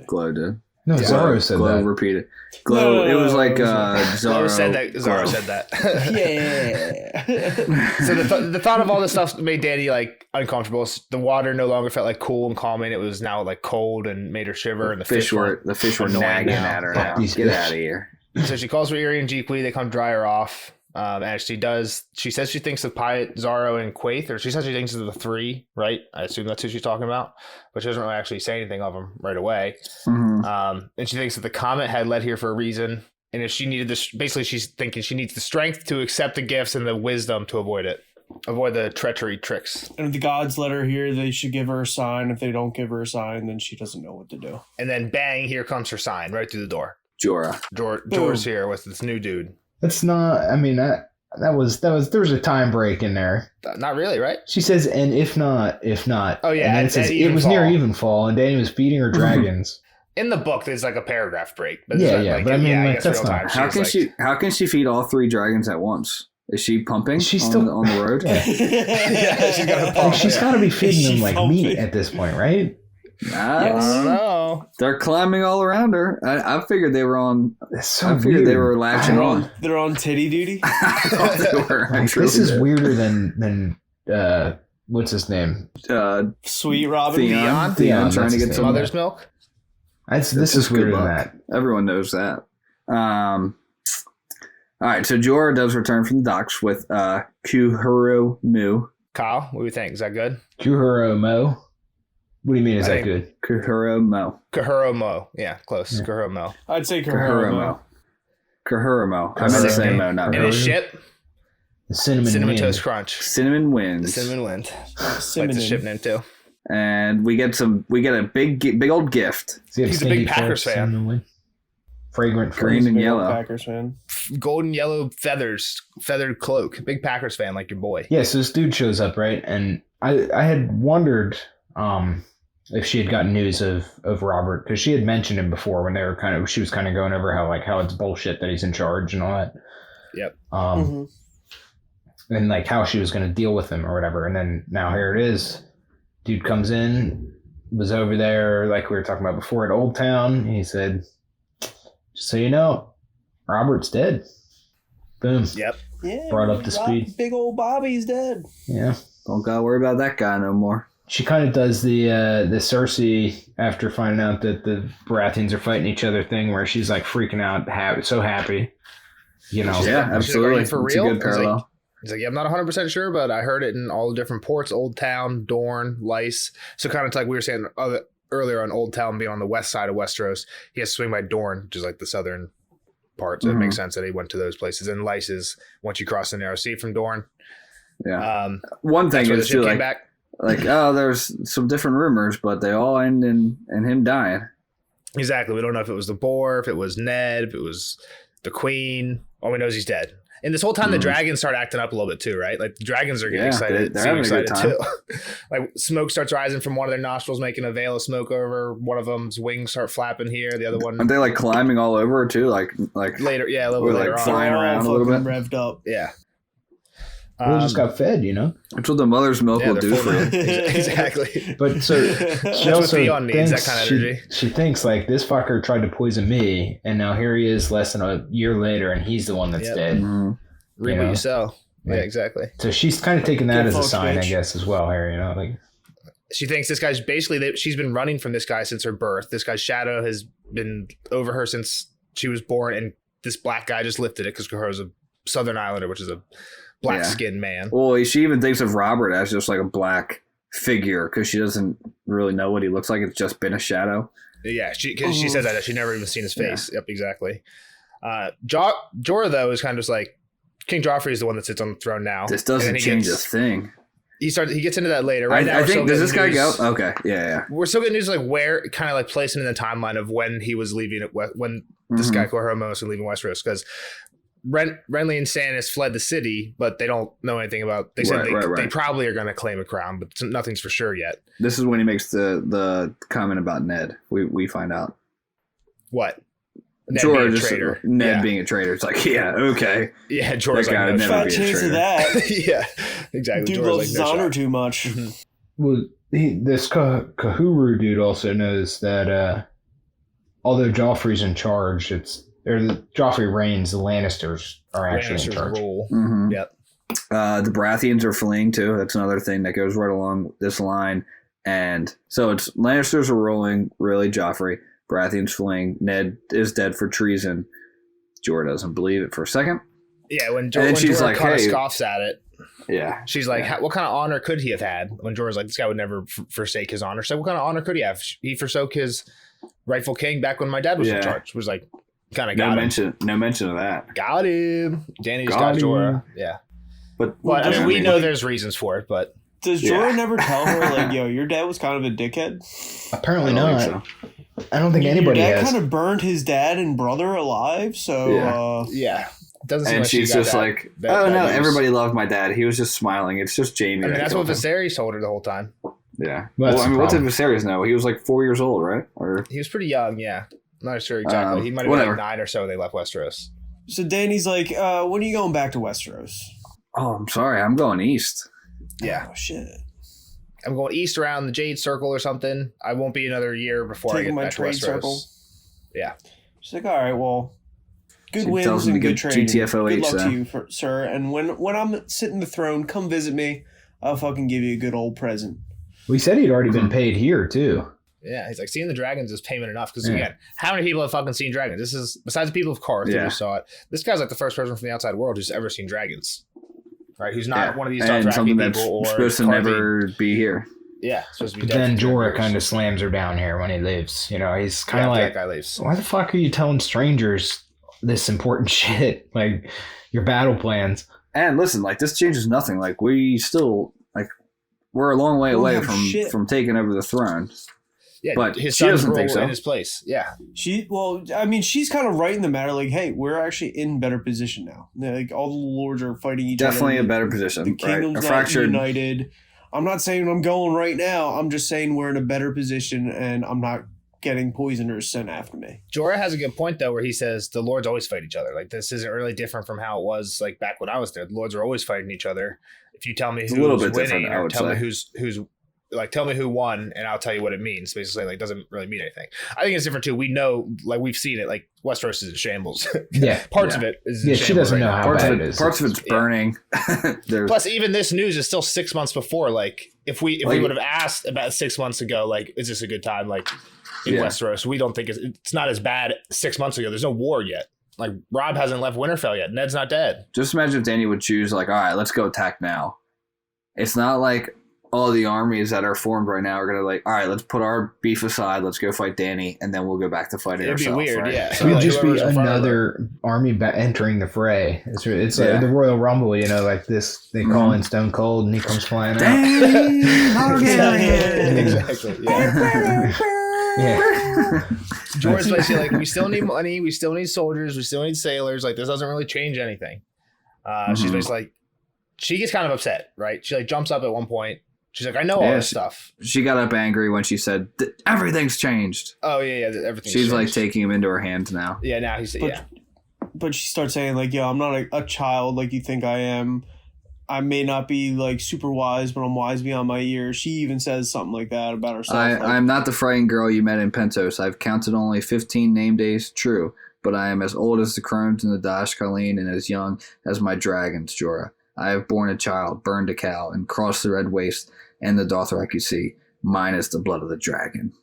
Glow did. No, Zorro said Glow that. Repeated. Glow. It was like Zorro said that. Zorro said that. Yeah. So the thought of all this stuff made Dany like uncomfortable. The water no longer felt like cool and calming. It was now like cold and made her shiver. And the fish were nagging at her now. Get out of here. So she calls for Irri and Jeekwe. They come dry her off. As she does, she says she thinks of Pyatt, Zorro, and Quaithe, or she says she thinks of the three, right? I assume that's who she's talking about, but she doesn't really actually say anything of them right away. And she thinks that the comet had led here for a reason, and if she needed this, basically she's thinking she needs the strength to accept the gifts and the wisdom to avoid the treachery tricks. And if the gods let her here, they should give her a sign. If they don't give her a sign, then she doesn't know what to do. And then bang, here comes her sign right through the door. Jorah's here with this new dude. That's not. I mean that was there was a time break in there. Not really, right? She says, and if not. Oh yeah, and it says it was near evenfall, and Dany was feeding her dragons. In the book, there's like a paragraph break. But but I mean, that's not. How can she feed all three dragons at once? Is she pumping? She's still on the road. She's got to pump. She's got to be feeding them like meat at this point, right? I don't know. They're climbing all around her. I figured they were on. I figured they were latching on. They're on titty duty. I thought they were. This is weirder than what's his name? Sweet Robin. Theon trying to get some mother's milk. This is weirder than that. Everyone knows that. All right, so Jorah does return from the docks with Kuhuro Mu. Kyle, what do you think? Is that good? Kuhuro Mo. What do you mean? Is that good? Kuhuro Mo. Kuhuro Mo. Yeah, close. Yeah. Kuhuro Mo. I'd say Kuhuro Mo. Kuhuro Mo. I'm going to say Mo, not and his ship? The Cinnamon Toast Crunch. Cinnamon Winds. The Cinnamon Wind. That's the ship name too. And we get a big old gift. He's a big Packers fan. Fragrant green and yellow. Packers fan. Golden yellow feathered cloak. Big Packers fan like your boy. Yeah, so this dude shows up, right? And I had wondered if she had gotten news of Robert, because she had mentioned him before when they were she was kind of going over how it's bullshit that he's in charge and all that. Yep. And like how she was going to deal with him or whatever. And then now here it is. Dude comes in, was over there like we were talking about before at Old Town. He said, just so you know, Robert's dead. Boom. Yep. Yeah. Brought up to speed. Big old Bobby's dead. Yeah. Don't gotta worry about that guy no more. She kind of does the Cersei after finding out that the Baratheons are fighting each other thing, where she's like freaking out, so happy. You know. Yeah, absolutely. Like, for real? It's a good parallel. He's like, yeah, I'm not 100% sure, but I heard it in all the different ports: Old Town, Dorne, Lyce. So kind of like we were saying earlier on Old Town being on the west side of Westeros, he has to swing by Dorne, which is like the southern part. So it makes sense that he went to those places. And Lyce is once you cross the narrow sea from Dorne. Yeah. One thing is too, there's some different rumors, but they all end in him dying. Exactly. We don't know if it was the boar, if it was Ned, if it was the queen. All we know is he's dead. And this whole time, the dragons start acting up a little bit too, right? Like the dragons are getting excited. They're having excited a good time. Too. Like smoke starts rising from one of their nostrils, making a veil of smoke over. One of them's wings start flapping here. The other one. Aren't they like climbing all over too? Like later, yeah, a little bit later on. Flying around a little bit. Revved up. Yeah. We just got fed, you know. That's what the mother's milk will do for you. Exactly. But so she also Theon needs that kind of energy. She thinks like this fucker tried to poison me, and now here he is less than a year later, and he's the one that's dead. Mm-hmm. Reap what you sow. Yeah, exactly. So she's kind of taking that as a sign, I guess, as well. Here, you know, like she thinks this guy's basically she's been running from this guy since her birth. This guy's shadow has been over her since she was born, and this black guy just lifted it because Cahor's a Southern Islander, which is a black skinned man. Well, she even thinks of Robert as just like a black figure because she doesn't really know what he looks like. It's just been a shadow. Yeah, she says that she never even seen his face. Yep, exactly. Jorah though is kind of just like King Joffrey is the one that sits on the throne now. This doesn't change a thing. He gets into that later. Right now, I think does this guy go? Okay, yeah. We're still getting news like where kind of like placing in the timeline of when he was leaving it, when this guy Cahor was leaving Westeros, because Renly and Stannis fled the city, but they don't know anything about. They said they probably are going to claim a crown, but nothing's for sure yet. This is when he makes the comment about Ned. We find out what Ned being a traitor. Ned being a traitor. It's like, yeah, okay. Yeah, Jorah's like, no fat chance of that. Yeah, exactly. Dude loves his honor too much. Mm-hmm. Well, this Kahuru dude also knows that although Joffrey's in charge, Joffrey reigns, the Lannisters are actually in charge. Rule. Mm-hmm. Yep. The Baratheons are fleeing too. That's another thing that goes right along this line. And so it's Lannisters are ruling, really Joffrey. Baratheons fleeing. Ned is dead for treason. Jorah doesn't believe it for a second. Yeah, when Jorah like, kind of scoffs at it. Yeah. She's like, what kind of honor could he have had? When Jorah's like, this guy would never forsake his honor. So what kind of honor could he have? He forsook his rightful king back when my dad was in charge. Was like, kind of got him. No mention of that. Got him. Danny just got Jorah. Yeah. But I mean, we know there's reasons for it, but. Does Jorah never tell her, like, yo, your dad was kind of a dickhead? Apparently not. I don't think anybody has. Your dad kind of burned his dad and brother alive, so... Yeah. Doesn't seem and like she's just like, everybody loved my dad. He was just smiling. It's just Jaime. I mean, that's what Viserys told her the whole time. Yeah. Well, I mean, what did Viserys know? He was like 4 years old, right? Or he was pretty young, yeah. I'm not sure exactly. He might have been like 9 or so when they left Westeros. So Danny's like, when are you going back to Westeros? Oh, I'm sorry. I'm going east. Yeah. Oh, shit. I'm going east around the Jade Circle or something. I won't be another year before I get back to Westeros. Circle. Yeah. She's like, all right, well, good wins and good training. GTFOH, good luck to you, sir. And when I'm sitting the throne, come visit me. I'll fucking give you a good old present. We said he'd already been paid here, too. Yeah, he's like, seeing the dragons is payment enough. Because, again, how many people have fucking seen dragons? This is, besides the people of Karth who saw it, this guy's like the first person from the outside world who's ever seen dragons. Right? Who's not one of these Dothraki people or supposed to never be here. Yeah, supposed to be dead. Then Jorah kind of slams her down here when he leaves. You know, he's kind of like, that guy leaves. Why the fuck are you telling strangers this important shit? Like, your battle plans. And listen, like, this changes nothing. Like, we still, like, we're a long way away from taking over the throne. Yeah, but his she son's doesn't think so. In his place. Yeah. She's kind of right in the matter. Like, hey, we're actually in better position now. Like, all the lords are fighting each other. Definitely a better position. The kingdom's not united. I'm not saying I'm going right now. I'm just saying we're in a better position, and I'm not getting poisoners sent after me. Jorah has a good point, though, where he says the lords always fight each other. Like, this isn't really different from how it was, like, back when I was there. The lords are always fighting each other. If you tell me who's winning, or tell me who's like, tell me who won, and I'll tell you what it means. Basically, like, doesn't really mean anything. I think it's different too. We know, like, we've seen it. Like, Westeros is in shambles. Yeah, parts of it is. In shambles she doesn't know how bad it is. Parts of it's burning. Plus, even this news is still 6 months before. Like, if we would have asked about 6 months ago, like, is this a good time? Like, in Westeros, we don't think it's not as bad 6 months ago. There's no war yet. Like, Robb hasn't left Winterfell yet. Ned's not dead. Just imagine if Dany would choose, like, all right, let's go attack now. It's not like all the armies that are formed right now are going to, like, all right, let's put our beef aside. Let's go fight Dany, and then we'll go back to fighting ourselves. It'd be weird, right? yeah. So it would just be another army entering the fray. It's like the Royal Rumble, you know, like this. They call in Stone Cold, and he comes flying out. Exactly. Yeah. Jorah's basically like, we still need money, we still need soldiers, we still need sailors. Like, this doesn't really change anything. She's basically like, she gets kind of upset, right? She like jumps up at one point. She's like, I know all this stuff. She got up angry when she said, everything's changed. Oh, yeah, everything's She's changed. Like taking him into her hands now. Yeah, now he's, But she starts saying, like, yo, I'm not a child like you think I am. I may not be, like, super wise, but I'm wise beyond my years. She even says something like that about herself. I'm not the frightened girl you met in Pentos. I've counted only 15 name days. True. But I am as old as the crones and the Dash Carleen and as young as my dragons, Jorah. I have borne a child, burned a cow, and crossed the red waste and the Dothraki Sea. Mine is the blood of the dragon.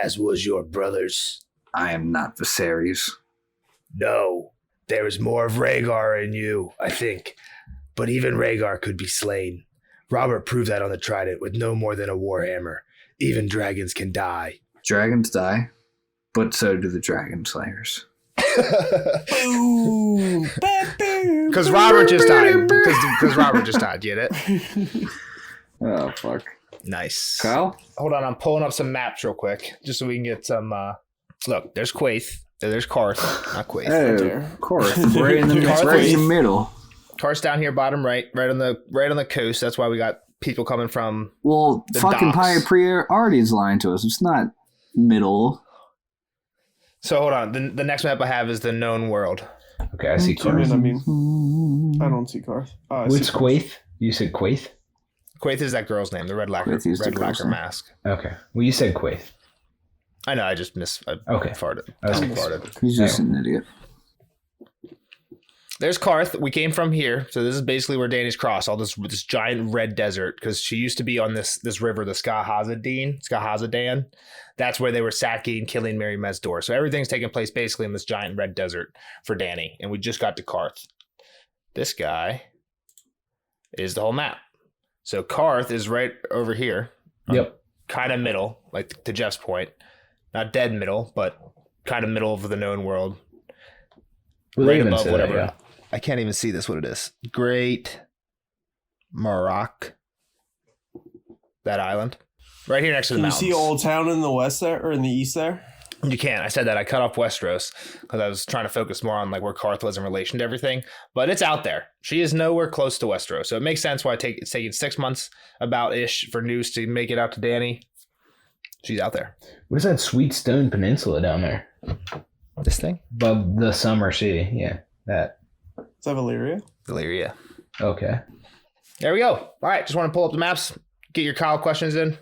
As was your brother's. I am not Viserys. No, there is more of Rhaegar in you, I think. But even Rhaegar could be slain. Robert proved that on the Trident with no more than a warhammer. Even dragons can die. Dragons die, but so do the dragon slayers. Because Robert just died. Because Robert just died. Get it? Oh, fuck. Nice. Kyle? Hold on. I'm pulling up some maps real quick just so we can get some. Look, there's Quaithe. There's Karth. Not Quaithe. Oh, Karth. Right in the middle. Karth's down here, bottom right on the coast. That's why we got people coming from. Well, the fucking docks. Priority's lying to us. It's not middle. So hold on. The next map I have is the known world. Okay, I see Karth. I don't see Karth. What's Quaithe? You said Quaithe? Quaithe is that girl's name, the red lacquer mask. Okay. Well, you said Quaithe. I know, I just farted. Farted. He's just an idiot. There's Karth. We came from here. So this is basically where Dany's crossed, all this giant red desert, because she used to be on this river, the Skahazadan. That's where they were sacking, killing Mary Mesdor. So everything's taking place basically in this giant red desert for Dany. And we just got to Karth. This guy is the whole map. So Karth is right over here. Yep. Kind of middle, like to Jeff's point. Not dead middle, but kind of middle of the known world. Right above whatever. That, yeah. I can't even see this, what it is. Great Maroc. That island. Right here next to the mountains. Can you see Old Town in the west there, or in the east there? You can't. I said that. I cut off Westeros because I was trying to focus more on like where Karth was in relation to everything. But it's out there. She is nowhere close to Westeros. So it makes sense why it's taking 6 months about-ish for news to make it out to Dany. She's out there. What is that Sweet Stone Peninsula down there? This thing? Above the Summer Sea. Yeah, that. Is that Valyria? Valyria. Okay. There we go. All right. Just want to pull up the maps. Get your Kyle questions in.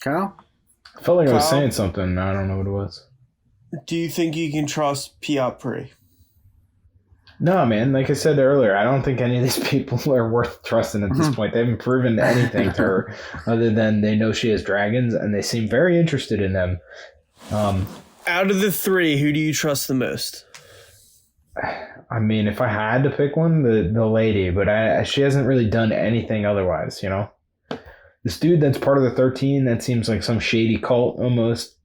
Kyle? I felt like I was saying something. I don't know what it was. Do you think you can trust Piat Pri? No, man. Like I said earlier, I don't think any of these people are worth trusting at this point. They haven't proven anything to her other than they know she has dragons, and they seem very interested in them. Out of the three, who do you trust the most? I mean, if I had to pick one, the lady, but she hasn't really done anything otherwise, you know? This dude that's part of the 13, that seems like some shady cult almost.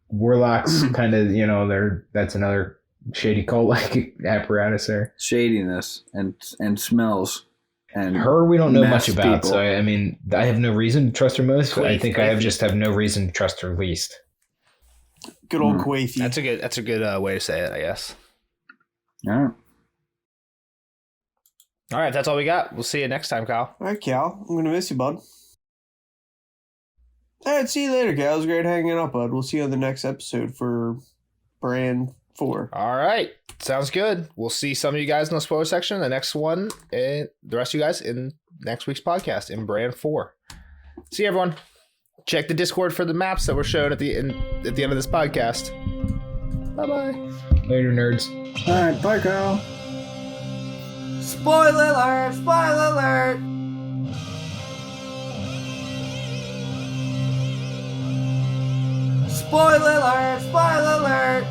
Warlocks kind of, you know, that's another shady cult-like apparatus there. Shadiness and smells. And her, we don't know much about, people. So I mean, I have no reason to trust her most. I think I just have no reason to trust her least. Good old Quaithe. That's a good way to say it, I guess. Yeah. All right, that's all we got. We'll see you next time, Kyle. All right, Cal. I'm going to miss you, bud. All right, see you later, Cal. It was great hanging out, bud. We'll see you on the next episode for Brand 4. All right. Sounds good. We'll see some of you guys in the spoiler section. The next one, and the rest of you guys in next week's podcast in Brand 4. See you, everyone. Check the Discord for the maps that were shown at the end of this podcast. Bye-bye. Later, nerds. All right, bye, Kyle. Spoiler alert! Spoiler alert! Spoiler alert! Spoiler alert!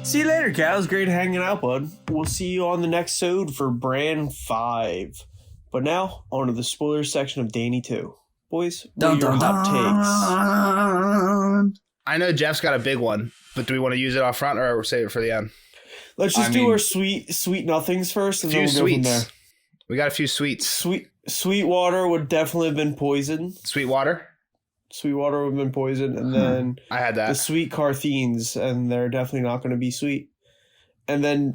See you later, Cal. It was great hanging out, bud. We'll see you on the next episode for Brand 5. But now, on to the spoiler section of Dany 2. Boys, what are your hot takes? I know Jeff's got a big one, but do we want to use it off front or save it for the end? Let's just do our sweet nothings first, and then we'll go from there. We got a few sweets. Sweet water would definitely have been poisoned. Sweet water? Sweet water would have been poisoned, and then I had that. The sweet Karthines, and they're definitely not going to be sweet. And then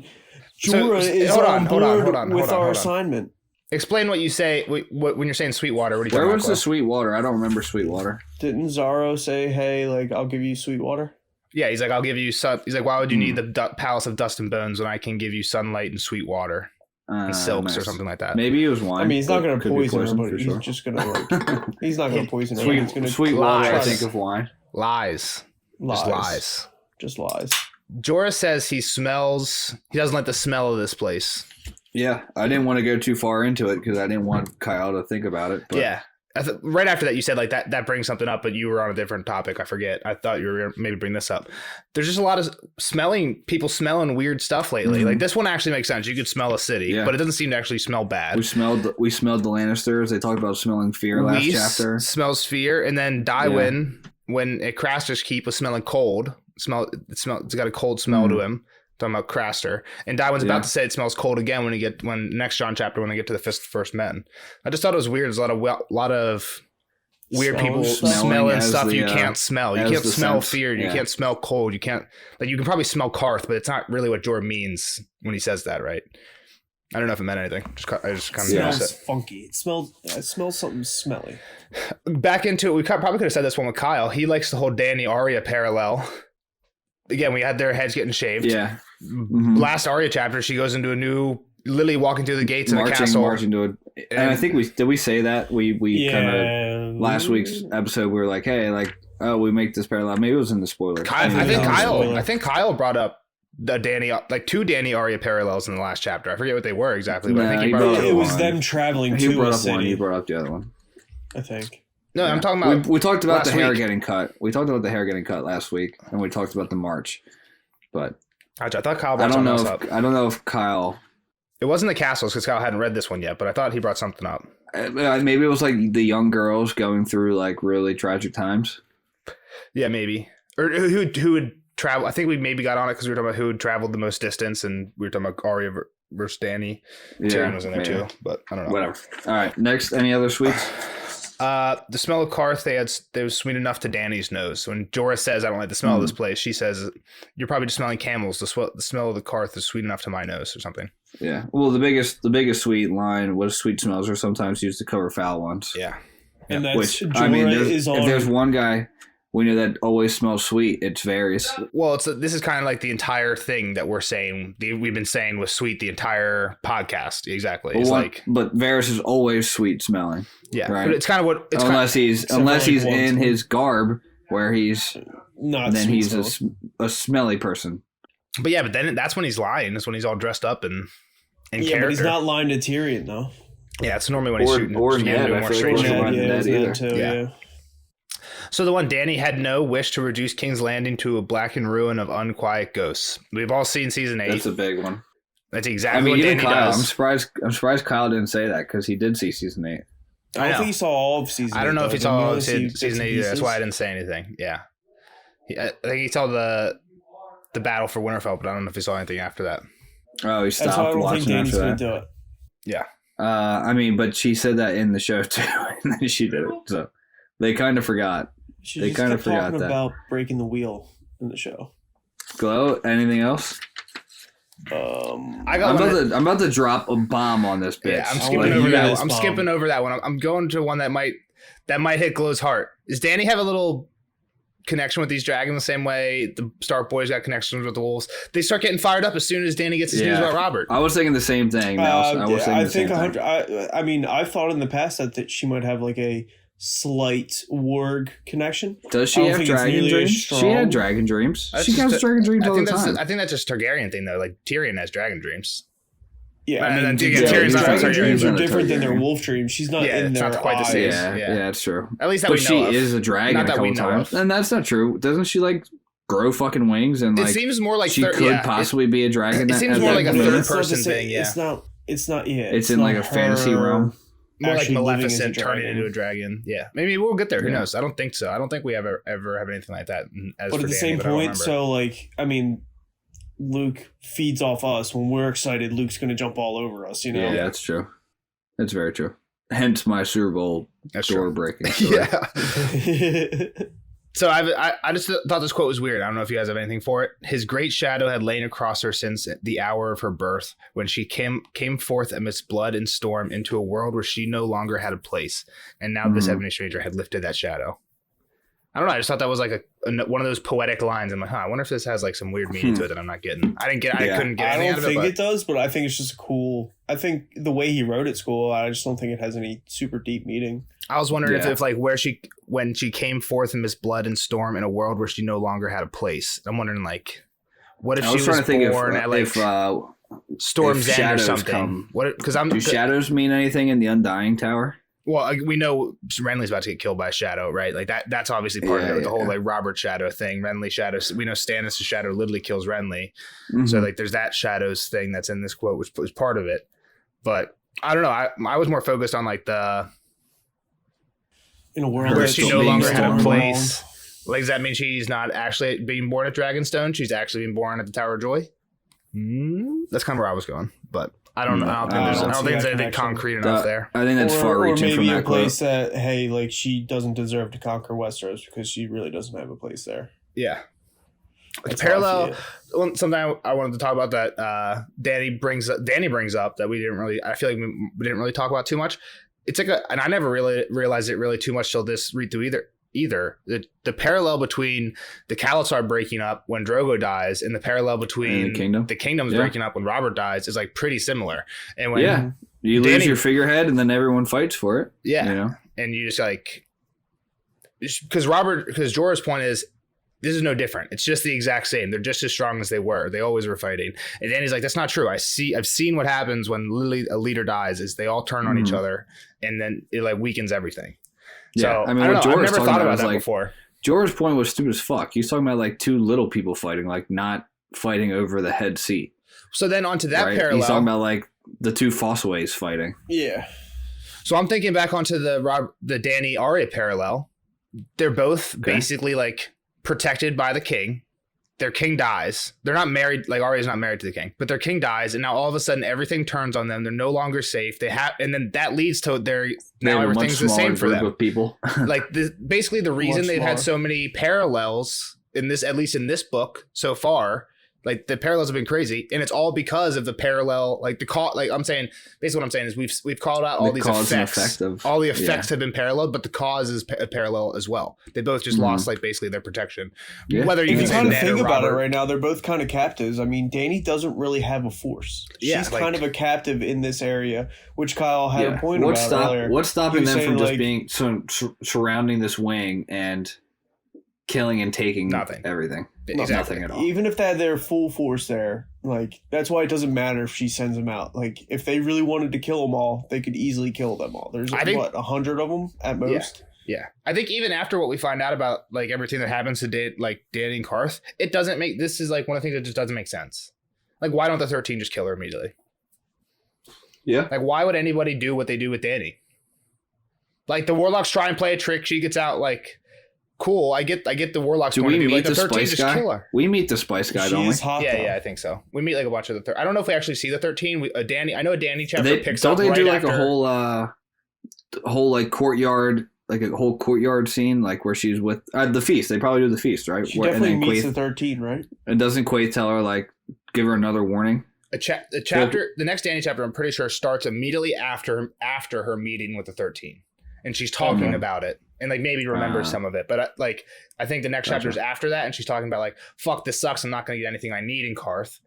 Jorah is on board with our assignment. Explain what you say when you're saying sweet water. What are you talking about? Where was the sweet water? I don't remember sweet water. Didn't Zaro say, "Hey, like I'll give you sweet water"? Yeah, he's like, "I'll give you sun." He's like, "Why would you need the Palace of Dust and Bones when I can give you sunlight and sweet water and silks or something like that?" Maybe it was wine. I mean, he's not going to poison her, but he's just going to he's not going to poison her. Sweet water. I think of wine. Lies. Just lies. Jorah says he doesn't like the smell of this place. Yeah, I didn't want to go too far into it because I didn't want Kyle to think about it. But. Yeah. right after that, you said like that brings something up, but you were on a different topic. I forget. I thought you were going to maybe bring this up. There's just a lot of people smelling weird stuff lately. Like this one actually makes sense. You could smell a city, but it doesn't seem to actually smell bad. We smelled the Lannisters. They talked about smelling fear last chapter. Smells fear, and then Tywin when at Craster's Keep was smelling cold. It's got a cold smell to him. Talking about Craster, and Tywin's about to say it smells cold again when next John chapter when they get to the First Men. I just thought it was weird. There's a lot of weird people smelling stuff you can't smell. You can't smell fear. You can't smell cold. You can't you can probably smell Karth, but it's not really what Jorah means when he says that, right? I don't know if it meant anything. I just kind of noticed it. Funky. It smells something smelly. Back into it, we probably could have said this one with Kyle. He likes the whole Dany Arya parallel. Again, we had their heads getting shaved. Yeah. Last Arya chapter, she goes into a new Lily walking through the gates of the castle. Marching to it. And I think did we say that? We kind of last week's episode we were like, hey, we make this parallel. Maybe it was in the spoilers. I think Kyle brought up the two Dany Arya parallels in the last chapter. I forget what they were exactly, but I think he brought up it was them traveling to a city. He brought up the other one. I think. No, I'm talking about. We talked about the hair getting cut. We talked about the hair getting cut last week, and we talked about the march. But I thought Kyle brought something else up. I don't know if Kyle. It wasn't the castles because Kyle hadn't read this one yet, but I thought he brought something up. Maybe it was like the young girls going through like really tragic times. Yeah, maybe. Or who would travel? I think we maybe got on it because we were talking about who had traveled the most distance, and we were talking about Arya versus Dany. Tyrion was in there too, but I don't know. Whatever. All right. Next, any other sweets? The smell of Karth, they was sweet enough to Dany's nose. When Jorah says, "I don't like the smell of this place," she says, "You're probably just smelling camels. The smell of the Karth is sweet enough to my nose," or something. Yeah. Well, the biggest sweet line was sweet smells are sometimes used to cover foul ones. Yeah. And that's if there's one guy we know that always smells sweet, it's Varys. Well, this is kind of like the entire thing that we've been saying was sweet the entire podcast. Exactly. But Varys is always sweet smelling. Yeah, right? But it's kind of what it's unless he's in his garb where he's not. Then he's a smelly person. But yeah, but then that's when he's lying. That's when he's all dressed up and character. But he's not lying to Tyrion though. Yeah, it's normally when he's shooting. Or Ned. I feel like Ned too. Yeah. So the one, Dany had no wish to reduce King's Landing to a blackened ruin of unquiet ghosts. We've all seen season 8. That's a big one. That's exactly what Dany Kyle, does. I'm surprised Kyle didn't say that because he did see season 8. I don't think he saw all of season 8. I don't know if he saw all of season 8 either. That's why I didn't say anything. Yeah. I think he saw the battle for Winterfell, but I don't know if he saw anything after that. Oh, he stopped watching after that. Do it. Yeah. But she said that in the show too, and then she did it. So they kind of forgot. They kind of forgot that. About breaking the wheel in the show. Glow, anything else? I'm about to drop a bomb on this bitch. Yeah, I'm skipping over that one. I'm skipping over that one. I'm going to one that might hit Glow's heart. Does Dany have a little connection with these dragons the same way the Stark boys got connections with the wolves? They start getting fired up as soon as Dany gets his news about Robert. I was thinking the same thing. I thought in the past that she might have like a slight warg connection. Does she have dragon dreams? She had dragon dreams. She has dragon dreams all the time. I think that's just a Targaryen thing though. Like Tyrion has dragon dreams. Yeah, Tyrion's dragon dreams are different than their wolf dreams. She's not in their not quite the same. Yeah, it's true. At least that we know of. But she is a dragon a couple times, and that's not true. Doesn't she like grow fucking wings and like? It seems more like she could possibly be a dragon. It seems more like a third person thing. Yeah, it's not. Yeah, it's in like a fantasy realm. More like Maleficent turning into a dragon. Yeah. Maybe we'll get there. Who knows? I don't think so. I don't think we ever have anything like that. But at the same point, so like, I mean, Luke feeds off us. When we're excited, Luke's going to jump all over us, you know? Yeah, that's true. That's very true. Hence my Super Bowl door breaking. Yeah. So I just thought this quote was weird. I don't know if you guys have anything for it. His great shadow had lain across her since the hour of her birth, when she came forth amidst blood and storm into a world where she no longer had a place. And now this ebony stranger had lifted that shadow. I don't know. I just thought that was like one of those poetic lines. I'm like, I wonder if this has like some weird meaning to it that I'm not getting. I couldn't get anything out of it. I don't think it does, but I think it's just cool. I think the way he wrote it's cool. I just don't think it has any super deep meaning. I was wondering if like when she came forth in this blood and storm in a world where she no longer had a place. I'm wondering like, what if she was born at like Storm's End or something? Do shadows mean anything in the Undying Tower? well, we know Renly's about to get killed by a shadow, right? Like that's obviously part of it. The whole like Robert shadow thing, Renly shadow. We know Stannis' shadow literally kills Renly. So like there's that shadows thing that's in this quote, which was part of it. But I don't know. I was more focused on like in a world where she no longer had a place. Like, does that mean she's not actually being born at Dragonstone? She's actually being born at the Tower of Joy? That's kind of where I was going, but I don't know. I don't think there's anything concrete enough there. I think that's far reaching from that. Or maybe a place that, hey, like she doesn't deserve to conquer Westeros because she really doesn't have a place there. Yeah. Like parallel, something I wanted to talk about that Danny brings up that I feel like we didn't really talk about too much. It's like and I never really realized it really too much till this read through either. The parallel between the Khalasar breaking up when Drogo dies and the parallel between the kingdoms breaking up when Robert dies is like pretty similar. And when you lose your figurehead and then everyone fights for it. Yeah. You know? And you just like, because Jorah's point is, this is no different. It's just the exact same. They're just as strong as they were. They always were fighting. And Danny's like, that's not true. I've seen what happens when literally a leader dies is they all turn on each other and then it like weakens everything. Yeah, so I mean, I've never thought about that before. Jorah's point was stupid as fuck. He's talking about like two little people fighting, like not fighting over the head seat. So then onto that parallel. He's talking about like the two Fossways fighting. Yeah. So I'm thinking back onto the Danny Arya parallel. They're both basically like protected by the king. Their king dies. They're not married. Like Arya's not married to the king, but their king dies, and now all of a sudden everything turns on them. They're no longer safe. And then that leads to now everything's the same for them. Of people. Like basically the reason they've had so many parallels in this, at least in this book so far. Like the parallels have been crazy, and it's all because of the parallel. Like I'm saying, basically what I'm saying is we've called out all these effects. All the effects have been paralleled, but the cause is parallel as well. They both just lost like basically their protection. Yeah. Whether you can kind of think about it right now, they're both kind of captives. I mean, Dany doesn't really have a force. She's kind of a captive in this area, which Kyle had a point about earlier. What's stopping them from just being surrounding this wing and killing and taking everything? Nothing at all. Even if they had their full force there, like that's why it doesn't matter if she sends them out. Like if they really wanted to kill them all, they could easily kill them all. There's 100 of them at most. Yeah. I think even after what we find out about like everything that happens to Dany and Karth, it doesn't make, this is like one of the things that just doesn't make sense. Like why don't the 13 just kill her immediately? Yeah. Like why would anybody do what they do with Dany? Like the Warlocks try and play a trick, she gets out like. Cool, I get the Warlocks. Do we meet like, the Spice guy? We meet the Spice guy, don't we? Yeah, I think so. We meet like a bunch of the. I don't know if we actually see the 13. I know a Dany chapter picks up. Don't they do like a whole like courtyard, like a whole courtyard scene, like where she's with the feast? They probably do the feast, right? She definitely meets the 13, right? And doesn't Quaithe tell her like give her another warning? The chapter, the next Dany chapter, I'm pretty sure starts immediately after her meeting with the 13, and she's talking about it. And like maybe remember some of it, but I think the next chapter is after that, and she's talking about like, "Fuck, this sucks. I'm not going to get anything I need in Karth.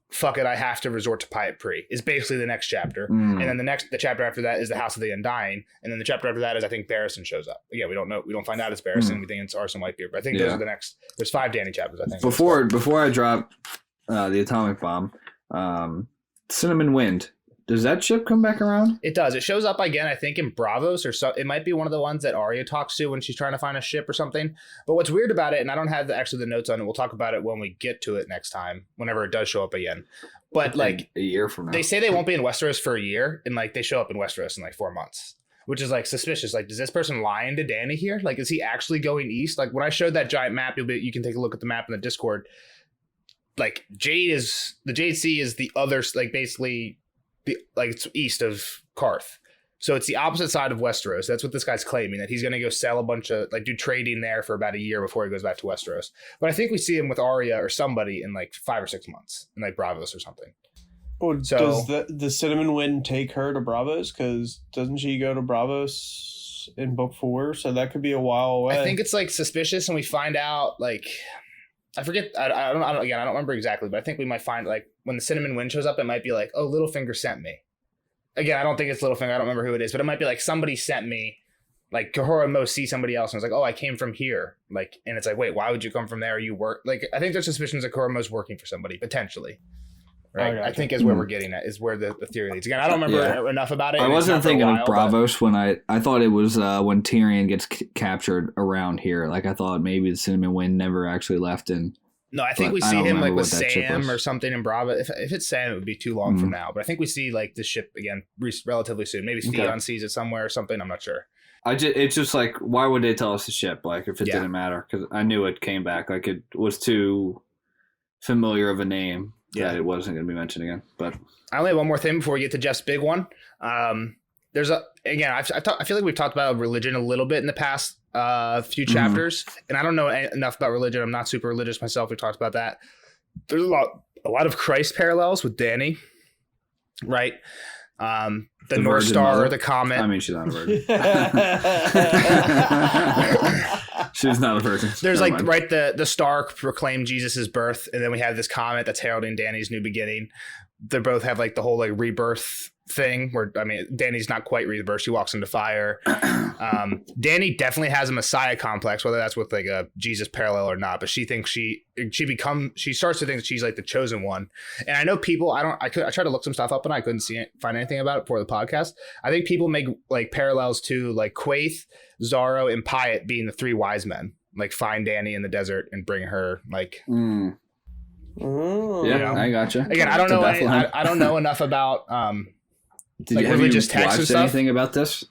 Fuck it, I have to resort to Pyat Pree." Is basically the next chapter, and then the chapter after that is the House of the Undying, and then the chapter after that is I think Barristan shows up. Yeah, we don't know. We don't find out it's Barristan. We think it's Arsene Whitebeard, but I think those are the next. There's 5 Dany chapters. I think before I drop the atomic bomb, Cinnamon Wind. Does that ship come back around? It does. It shows up again, I think, in Bravos or so. It might be one of the ones that Arya talks to when she's trying to find a ship or something. But what's weird about it, and I don't have actually the notes on it. We'll talk about it when we get to it next time, whenever it does show up again. But like a year from now, they say they won't be in Westeros for a year, and like they show up in Westeros in like 4 months, which is like suspicious. Like, is this person lying to Dany here? Like, is he actually going east? Like when I showed that giant map, you can take a look at the map in the Discord. Like the Jade Sea is the other, like basically. It's east of Karth. So it's the opposite side of Westeros. That's what this guy's claiming, that he's going to go sell a bunch of, like, do trading there for about a year before he goes back to Westeros. But I think we see him with Arya or somebody in like 5 or 6 months in like Bravos or something. Well, does the Cinnamon Wind take her to Bravos? Because doesn't she go to Bravos in book 4? So that could be a while away. I think it's like suspicious, and we find out like, I forget. I don't remember exactly, but I think we might find like when the Cinnamon Wind shows up, it might be like, oh, Littlefinger sent me. Again, I don't think it's Littlefinger. I don't remember who it is, but it might be like somebody sent me. Like Kahora Mo sees somebody else and was like, oh, I came from here. Like, and it's like, wait, why would you come from there? You work like I think there's suspicions that Kahora Mo's working for somebody potentially. right? I think is where we're getting at, is where the theory leads. Again, I don't remember enough about it. I wasn't thinking of Bravos when I thought it was when Tyrion gets captured around here. Like, I thought maybe the Cinnamon Wind never actually left in. No, I think we see him like with Sam or something in Bravo. If it's Sam, it would be too long from now. But I think we see like the ship again relatively soon. Maybe Theon sees it somewhere or something. I'm not sure. It's just like, why would they tell us the ship? Like, if it didn't matter, because I knew it came back. Like, it was too familiar of a name that it wasn't going to be mentioned again. But I only have one more thing before we get to Jeff's big one. There's I feel like we've talked about religion a little bit in the past few chapters, and I don't know enough about religion. I'm not super religious myself. We talked about that. There's a lot of Christ parallels with Dany, right? The North Star, mother. The comet. I mean, she's not a virgin. She's not a virgin. There's the star proclaimed Jesus' birth, and then we have this comet that's heralding Dany's new beginning. They both have like the whole like rebirth thing where, I mean, Dany's not quite rebirth. She walks into fire. Dany definitely has a Messiah complex, whether that's with like a Jesus parallel or not, but she thinks she starts to think that she's like the chosen one. And I know people, I tried to look some stuff up and I couldn't find anything about it before the podcast. I think people make like parallels to like Quaithe, Zaro, and Pyatt being the three wise men, like find Dany in the desert and bring her like, Ooh, yeah, I gotcha. Again, I don't know. I don't know enough about Did you, religious texts and stuff. Anything about this?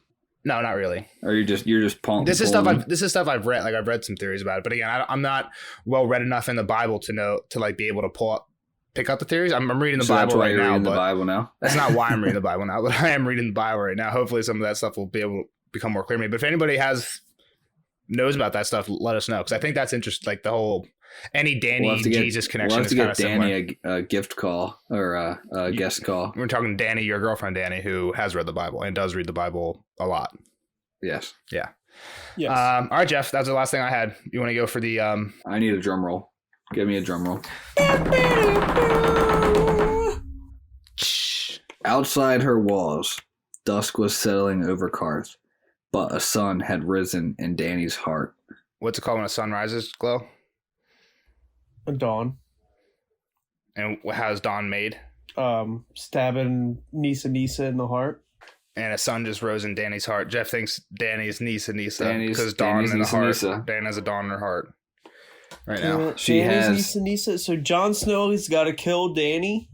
No, not really. Or you're just pulling. This is stuff I've read. Like, I've read some theories about it, but again, I'm not well read enough in the Bible to know to like be able to pick up the theories. I'm reading the Bible right now. The Bible now. That's not why I'm reading the Bible now, but I am reading the Bible right now. Hopefully, some of that stuff will be able to become more clear to me. But if anybody knows about that stuff, let us know, because I think that's interesting. Like the whole. Any Dany Jesus connection is kind of similar. We'll have to get Dany a gift call or a guest call. We're talking Dany, your girlfriend Dany, who has read the Bible and does read the Bible a lot. Yes. Yeah. Yes. All right, Jeff, that's the last thing I had. You want to go for the... I need a drum roll. Give me a drum roll. Outside her walls, dusk was settling over Karth, but a sun had risen in Dany's heart. What's it called when a sun rises, Glow? A dawn. And how's dawn made? Stabbing Nisa in the heart. And a sun just rose in Dany's heart. Jeff thinks Dany's Nisa because dawn in the heart. Dan has a dawn in her heart right now. She has Nisa. So Jon Snow has got to kill Dany.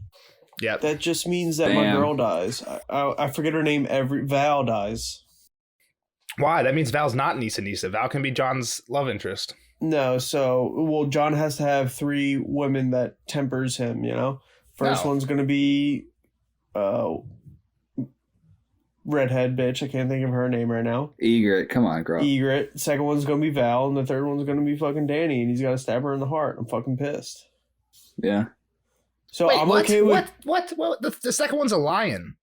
Yep. That just means that my girl dies. I forget her name. Val dies. Why? That means Val's not Nisa. Val can be Jon's love interest. No, Jon has to have 3 women that tempers him, you know? First one's going to be redhead bitch. I can't think of her name right now. Ygritte. Come on, girl. Ygritte. Second one's going to be Val, and the third one's going to be fucking Dany, and he's got to stab her in the heart. I'm fucking pissed. Yeah. So wait, I'm okay with... What? The second one's a lion.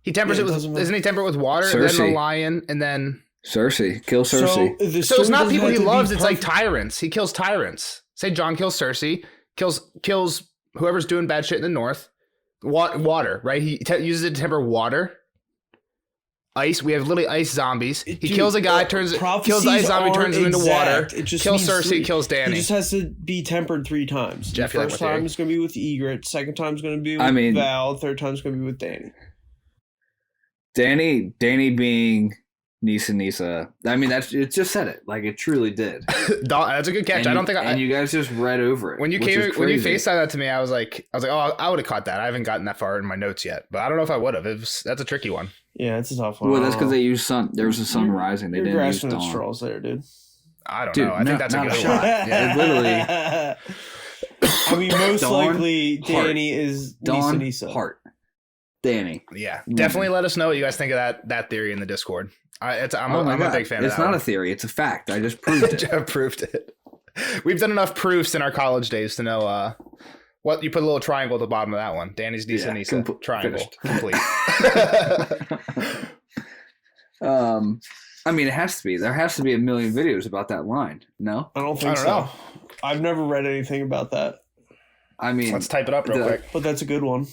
He tempers it with... Isn't he temper it with water? Cersei. And then a lion, and then... Cersei. Kill Cersei. So it's not people he loves, it's like tyrants. He kills tyrants. Say Jon kills Cersei, kills whoever's doing bad shit in the north. Water, right? He uses it to temper water. Ice. We have literally ice zombies. He kills a guy, kills the ice zombie, turns him into water. Kills Cersei, kills Dany. He just has to be tempered 3 times. Jeff, the first time is going to be with Ygritte. Second time is going to be with Val. Third time is going to be with Dany. Dany being... Nisa. I mean, it just said it. Like, it truly did. That's a good catch. And you guys just read over it. When you FaceTimed that to me, I was like, oh, I would have caught that. I haven't gotten that far in my notes yet, but I don't know if I would have. That's a tricky one. Yeah, it's a tough one. Well, that's because they used sun. There was a sun rising. They didn't use dawn. Straws there, dude. I don't know. I think that's a good shot. Yeah, literally. I mean, most likely Dany is Nisa. Heart. Dany. Yeah, definitely let us know what you guys think of that theory in the Discord. I'm a big fan of that. It's not a theory. It's a fact. I just proved it. Jeff proved it. We've done enough proofs in our college days to know what you put a little triangle at the bottom of that one. Dany's Nisa. Triangle. Complete. I mean, it has to be. There has to be a million videos about that line. No? I don't think so. Know. I've never read anything about that. I mean... Let's type it up real quick. But that's a good one.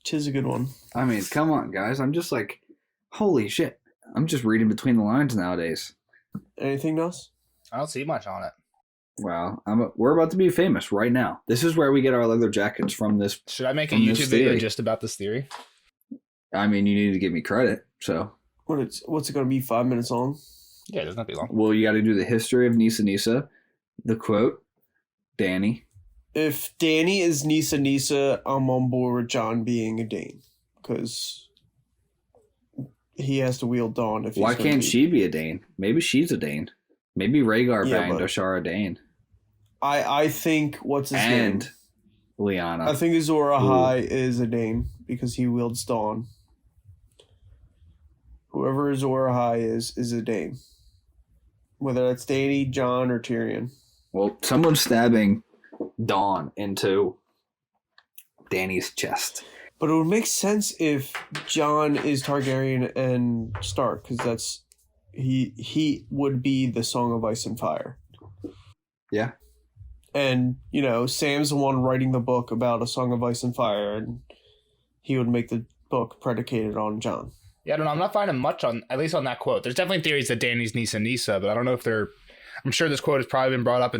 Tis a good one. I mean, come on, guys. I'm just like, holy shit. I'm just reading between the lines nowadays. Anything else? I don't see much on it. Wow, we're about to be famous right now. This is where we get our leather jackets from. This. Should I make a YouTube video just about this theory? I mean, you need to give me credit. So what's it going to be? 5 minutes long? Yeah, it does not be long. Well, you got to do the history of Nisa Nisa, the quote, Dany. If Dany is Nisa Nisa, I'm on board with Jon being a Dane because he has to wield Dawn. Why can't she be a Dane? Maybe she's a Dane. Maybe Rhaegar banged Ashara Dane. I think what's his name? And Lyanna. I think Azor Ahai is a Dane because he wields Dawn. Whoever Azor Ahai is a Dane. Whether that's Dany, Jon, or Tyrion. Well, someone's stabbing Dawn into Dany's chest. But it would make sense if Jon is Targaryen and Stark, because he would be the Song of Ice and Fire. Yeah. And, Sam's the one writing the book about a Song of Ice and Fire, and he would make the book predicated on Jon. Yeah, I don't know. I'm not finding much at least on that quote. There's definitely theories that Dany's Nisa Nisa, but I don't know if I'm sure this quote has probably been brought up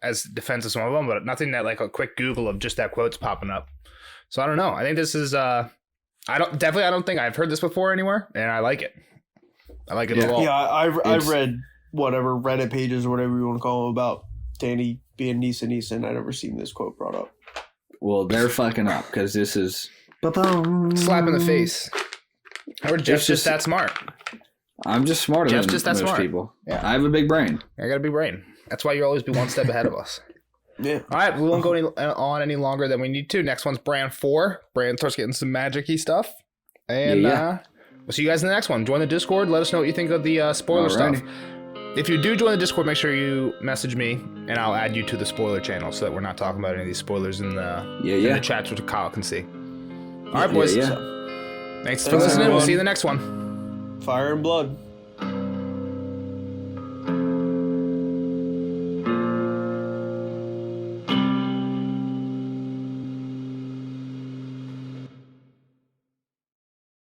as defense of some of them, but nothing that like a quick Google of just that quote's popping up. So I don't know. I think this is I don't think I've heard this before anywhere, and I like it. I like it a lot. Yeah, I read whatever Reddit pages or whatever you want to call them about Dany being Nisa Nisa, and I'd never seen this quote brought up. Well, they're fucking up because this is slap in the face. Or Jeff's just that smart. I'm just smarter than most people. Yeah. I have a big brain. I got a big brain. That's why you'll always be one step ahead of us. Yeah. All right, we won't go on any longer than we need to. Next one's Bran 4. Bran starts getting some magic-y stuff. And we'll see you guys in the next one. Join the Discord. Let us know what you think of the spoiler stuff. If you do join the Discord, make sure you message me, and I'll add you to the spoiler channel so that we're not talking about any of these spoilers in the chat so Kyle can see. All right, boys. Thanks for listening. Everyone. We'll see you in the next one. Fire and blood.